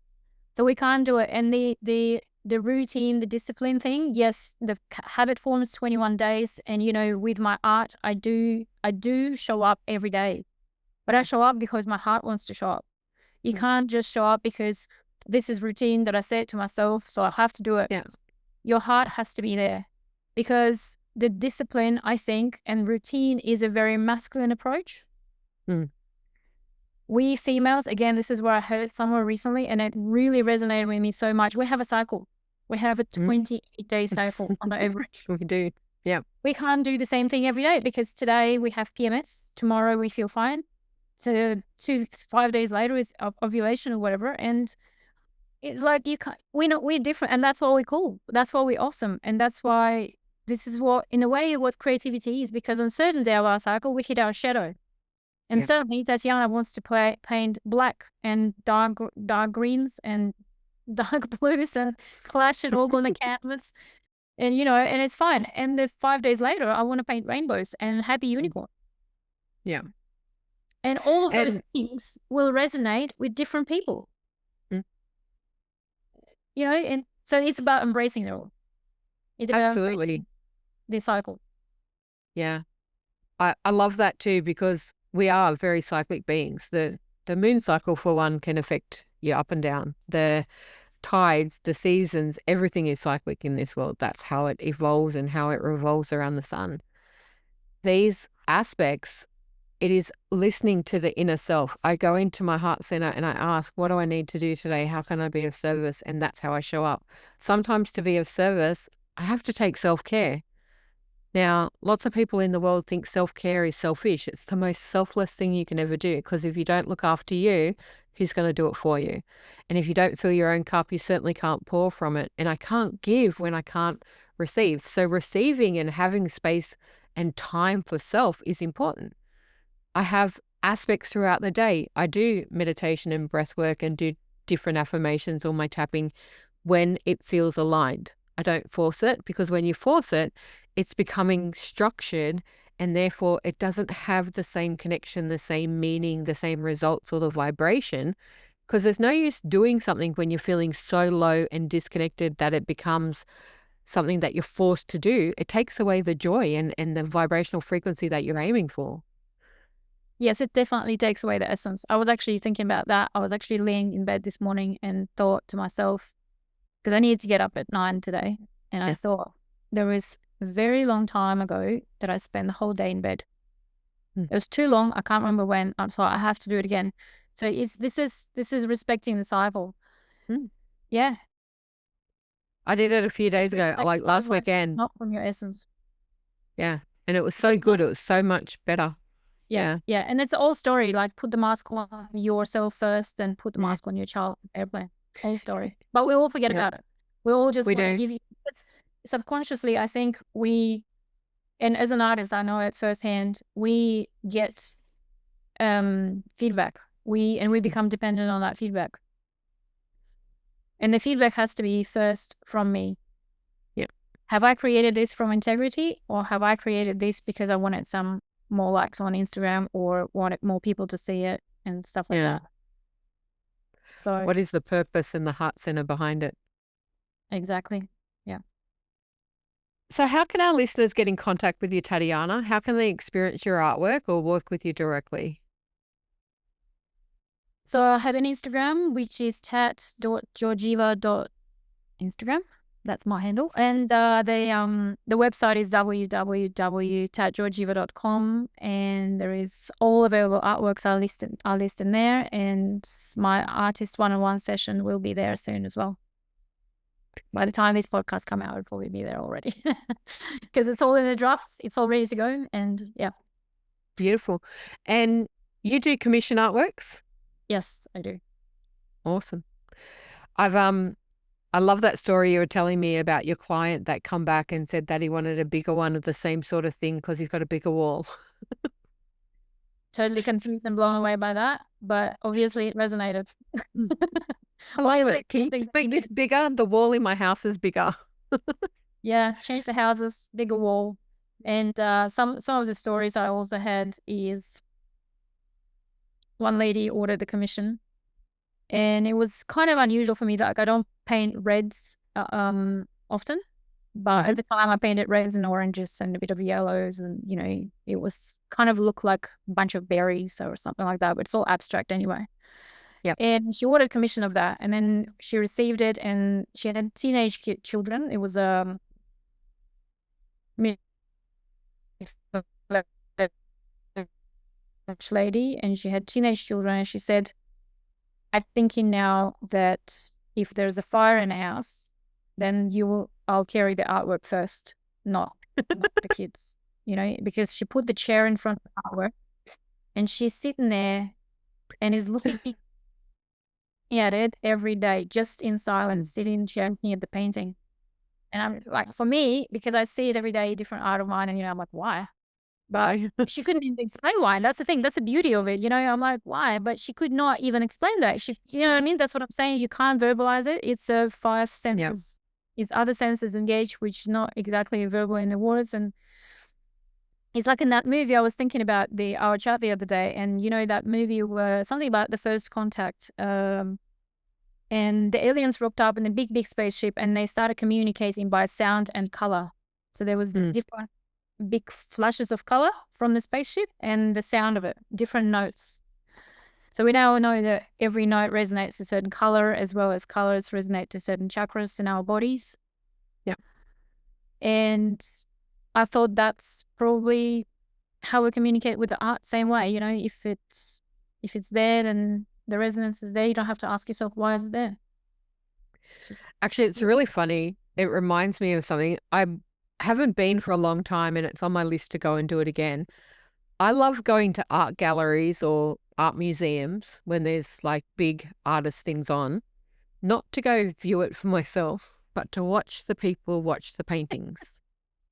So we can't do it. And the routine, the discipline thing, yes, the habit forms 21 days. And, with my art, I do show up every day. But I show up because my heart wants to show up. You can't just show up because this is routine that I set to myself, so I have to do it. Yeah. Your heart has to be there because the discipline, I think, and routine is a very masculine approach. We females, again, this is where I heard somewhere recently, and it really resonated with me so much. We have a cycle. We have a 28-day cycle on average. We do. Yeah. We can't do the same thing every day because today we have PMS, tomorrow we feel fine. So 5 days later is ovulation or whatever, and it's like we're different, and that's what we're cool. That's why we're awesome, and that's why this is what, in a way, what creativity is. Because on certain day of our cycle, we hit our shadow, and suddenly Tatiana wants to paint black and dark greens and dark blues and clash it all on the canvas, and and it's fine. And then 5 days later, I want to paint rainbows and happy unicorn. Yeah. And all of those things will resonate with different people. And so it's about embracing it all. It's about Absolutely. the cycle. Yeah. I love that too, because we are very cyclic beings. The moon cycle, for one, can affect you up and down. The tides, the seasons, everything is cyclic in this world. That's how it evolves and how it revolves around the sun. These aspects, it is listening to the inner self. I go into my heart center and I ask, what do I need to do today? How can I be of service? And that's how I show up. Sometimes to be of service, I have to take self-care. Now, lots of people in the world think self-care is selfish. It's the most selfless thing you can ever do, because if you don't look after you, who's going to do it for you? And if you don't fill your own cup, you certainly can't pour from it. And I can't give when I can't receive. So receiving and having space and time for self is important. I have aspects throughout the day. I do meditation and breath work and do different affirmations or my tapping when it feels aligned. I don't force it, because when you force it, it's becoming structured, and therefore it doesn't have the same connection, the same meaning, the same results or the vibration, because there's no use doing something when you're feeling so low and disconnected that it becomes something that you're forced to do. It takes away the joy and the vibrational frequency that you're aiming for. Yes, it definitely takes away the essence. I was actually thinking about that. I was actually laying in bed this morning and thought to myself, because I needed to get up at 9 today. And I thought, there was a very long time ago that I spent the whole day in bed. It was too long. I can't remember when. I'm sorry. I have to do it again. So this is respecting the cycle. Yeah. I did it a few days ago, like last weekend. Not from your essence. Yeah. And it was so good. It was so much better. Yeah. And it's all story. Like, put the mask on yourself first, then put the mask on your child airplane. Whole story. But we all forget about it. We all just want to give you, subconsciously, I think and as an artist, I know it firsthand, we get feedback. We become dependent on that feedback. And the feedback has to be first from me. Yeah. Have I created this from integrity, or have I created this because I wanted some more likes on Instagram or wanted more people to see it and stuff like that? So what is the purpose and the heart center behind it? Exactly. Yeah. So how can our listeners get in contact with you, Tatiana? How can they experience your artwork or work with you directly? So I have an Instagram, which is tat.georgieva.instagram. That's my handle. And the website is www.tatgeorgieva.com, and there is all available artworks are listed in there, and my artist one-on-one session will be there soon as well. By the time this podcast come out, it'll probably be there already, because it's all in the drafts. It's all ready to go, and yeah. Beautiful. And you do commission artworks? Yes, I do. Awesome. I love that story you were telling me about your client that come back and said that he wanted a bigger one of the same sort of thing because he's got a bigger wall. Totally confused and blown away by that, but obviously it resonated. I love it. Can you make this bigger? The wall in my house is bigger. Yeah, change the houses, bigger wall. And some of the stories I also had is one lady ordered the commission, and it was kind of unusual for me. Like, I don't paint reds often, but at the time I painted reds and oranges and a bit of yellows, and it was kind of looked like a bunch of berries or something like that, but it's all abstract anyway. Yep. And she ordered commission of that, and then she received it, and she had teenage children. It was lady, and she had teenage children, and she said, I'm thinking now that if there's a fire in the house, then I'll carry the artwork first, not the kids, because she put the chair in front of the artwork, and she's sitting there and is looking at it every day, just in silence, sitting chair, looking at the painting. And I'm like, for me, because I see it every day, different art of mine, and I'm like, why? But she couldn't even explain why. That's the thing. That's the beauty of it. I'm like, why? But she could not even explain that. You know what I mean? That's what I'm saying. You can't verbalize it. It's 5 senses. It's other senses engaged, which is not exactly verbal in the words. And it's like in that movie, I was thinking about our chat the other day, and that movie where something about the first contact, and the aliens rocked up in a big, big spaceship, and they started communicating by sound and color. So there was different big flashes of color from the spaceship and the sound of it, different notes. So we now know that every note resonates to a certain color, as well as colors resonate to certain chakras in our bodies. Yeah. And I thought that's probably how we communicate with the art, same way. You know, if it's there, then the resonance is there. You don't have to ask yourself, why is it there? Actually, it's really funny. It reminds me of something. I haven't been for a long time and it's on my list to go and do it again. I love going to art galleries or art museums when there's like big artist things on, not to go view it for myself, but to watch the people watch the paintings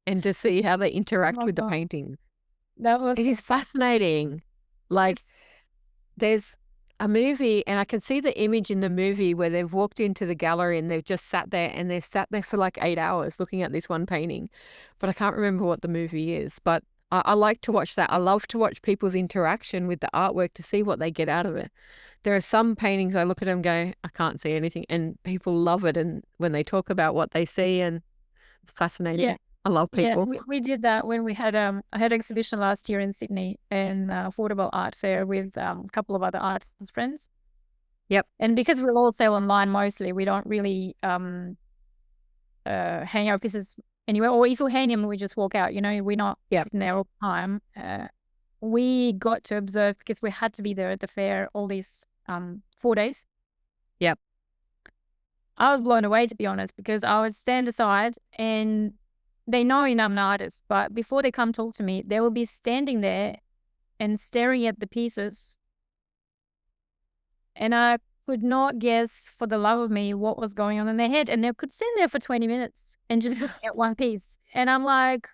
and to see how they interact Oh with the God, painting. that was It is fascinating. Like, there's a movie and I can see the image in the movie where they've walked into the gallery and they've just sat there and they've sat there for like 8 hours looking at this one painting. But I can't remember what the movie is. But I like to watch that. I love to watch people's interaction with the artwork to see what they get out of it. There are some paintings I look at them and go, I can't see anything. And people love it. And when they talk about what they see, and it's fascinating. yeah. I love Yeah, people. we did that when we had I had an exhibition last year in Sydney and affordable art fair with a couple of other artists friends. Yep. And because we'll all sell online mostly, we don't really hang our pieces anywhere. Or if we hang them, we just walk out. You know, we're not Yep. sitting there all the time. We got to observe because we had to be there at the fair all these 4 days. Yep. I was blown away, to be honest, because I would stand aside and they know I'm an artist, but before they come talk to me, they will be standing there and staring at the pieces. And I could not guess for the love of me what was going on in their head. And they could stand there for 20 minutes and just look at one piece. And I'm like,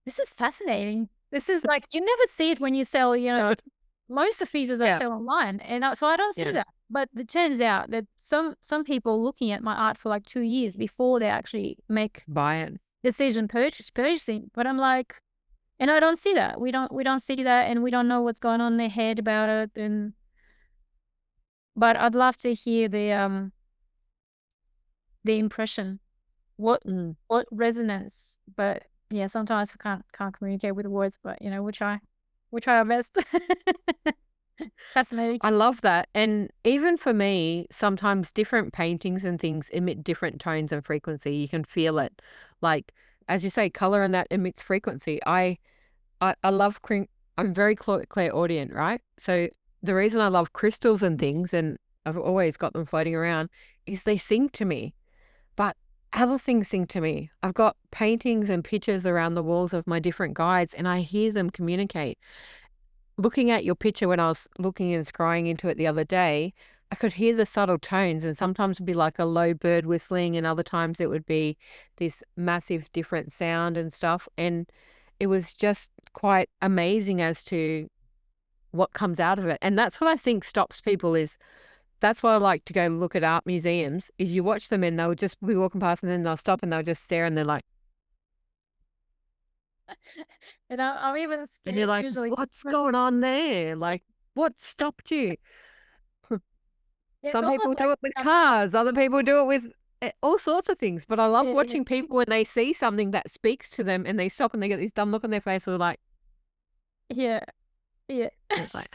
this is fascinating. This is like, you never see it when you sell, you know, most of the pieces I sell online. And so I don't see that. But it turns out that some people looking at my art for like 2 years before they actually make Buy it. decision purchasing. But I'm like, and I don't see that. We don't see that, and we don't know what's going on in their head about it. But I'd love to hear the impression, what resonance. But yeah, sometimes I can't communicate with words. But you know, we try our best. Fascinating. I love that. And even for me, sometimes different paintings and things emit different tones and frequency. You can feel it. Like, as you say, color and that emits frequency. I love, I'm very clairaudient, right? So the reason I love crystals and things, and I've always got them floating around, is they sing to me. But other things sing to me. I've got paintings and pictures around the walls of my different guides, and I hear them communicate. Looking at your picture when I was looking and scrying into it the other day, I could hear the subtle tones, and sometimes it'd be like a low bird whistling, and other times it would be this massive different sound and stuff. And it was just quite amazing as to what comes out of it. And that's what I think stops people is that's why I like to go look at art museums is you watch them and they'll just be walking past and then they'll stop and they'll just stare and they're like, and I'm even scared. and you're like, usually, what's going on there? Like, what stopped you? Some people do it with cars, other people do it with all sorts of things. But I love watching people when they see something that speaks to them and they stop and they get this dumb look on their face. They're like, yeah. It's like,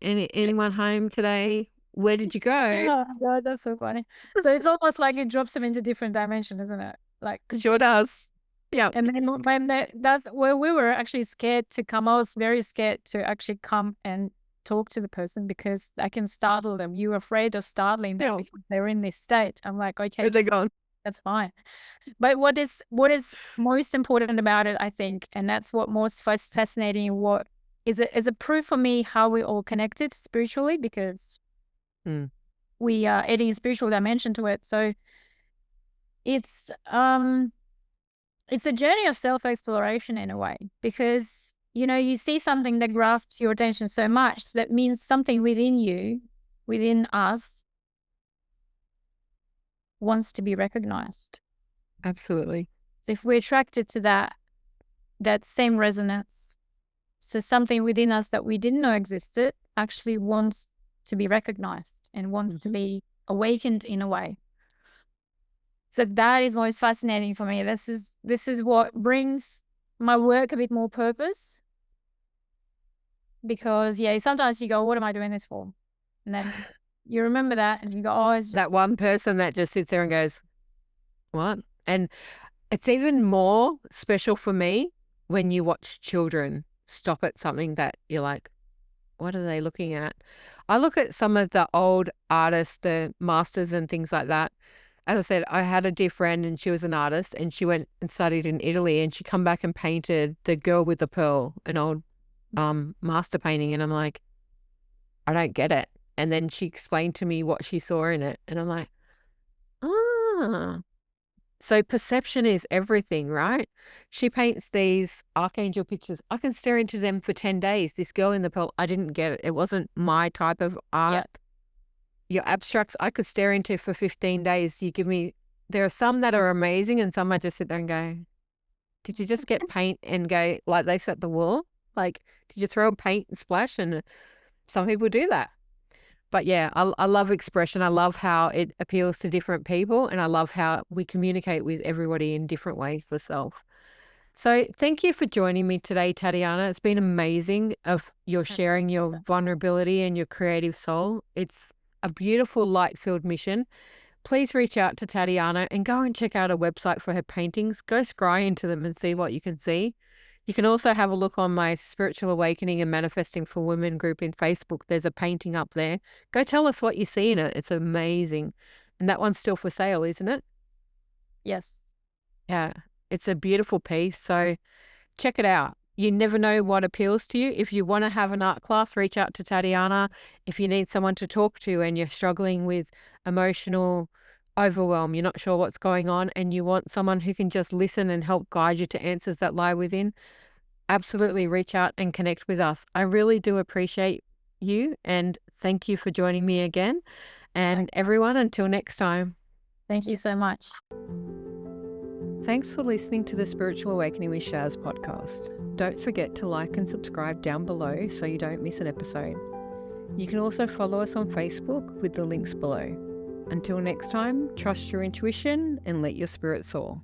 anyone home today? Where did you go? Oh, God, that's so funny. So it's almost like it drops them into different dimension, isn't it? Like, sure does. Yeah. And then when that's where we were actually scared to come. I was very scared to actually come and talk to the person because I can startle them. You're afraid of startling them because they're in this state. I'm like, okay, they're gone. That's fine. But what is most important about it, I think, and that's what most fascinating, what is a proof for me how we're all connected spiritually, because we are adding a spiritual dimension to it. So it's a journey of self-exploration in a way, because you know, you see something that grasps your attention so much that means something within you, within us, wants to be recognized. Absolutely. So if we're attracted to that same resonance, so something within us that we didn't know existed actually wants to be recognized and wants to be awakened in a way. So that is most fascinating for me. This is what brings my work a bit more purpose. Because sometimes you go, what am I doing this for? And then you remember that and you go, oh, it's just that one person that just sits there and goes, what? And it's even more special for me when you watch children stop at something that you're like, what are they looking at? I look at some of the old artists, the masters and things like that. As I said, I had a dear friend and she was an artist and she went and studied in Italy and she come back and painted The Girl with the Pearl, an old master painting. And I'm like, I don't get it. And then she explained to me what she saw in it. And I'm like, ah. So perception is everything, right? She paints these archangel pictures. I can stare into them for 10 days. This girl in the pearl, I didn't get it. It wasn't my type of art. Your abstracts, I could stare into for 15 days. You give me, there are some that are amazing and some I just sit there and go, did you just get paint and go like they set the wall? Like, did you throw a paint and splash? And some people do that. But yeah, I love expression. I love how it appeals to different people. And I love how we communicate with everybody in different ways for self. So thank you for joining me today, Tatiana. It's been amazing of your sharing your vulnerability and your creative soul. It's a beautiful light-filled mission. Please reach out to Tatiana and go and check out her website for her paintings. Go scry into them and see what you can see. You can also have a look on my Spiritual Awakening and Manifesting for Women group in Facebook. There's a painting up there. Go tell us what you see in it. It's amazing. And that one's still for sale, isn't it? Yes. Yeah, it's a beautiful piece. So check it out. You never know what appeals to you. If you want to have an art class, reach out to Tatiana. If you need someone to talk to and you're struggling with emotional overwhelm, you're not sure what's going on, and you want someone who can just listen and help guide you to answers that lie within, absolutely reach out and connect with us. I really do appreciate you and thank you for joining me again. And everyone, until next time. Thank you so much. Thanks for listening to the Spiritual Awakening with Shaz podcast. Don't forget to like and subscribe down below so you don't miss an episode. You can also follow us on Facebook with the links below. Until next time, trust your intuition and let your spirit soar.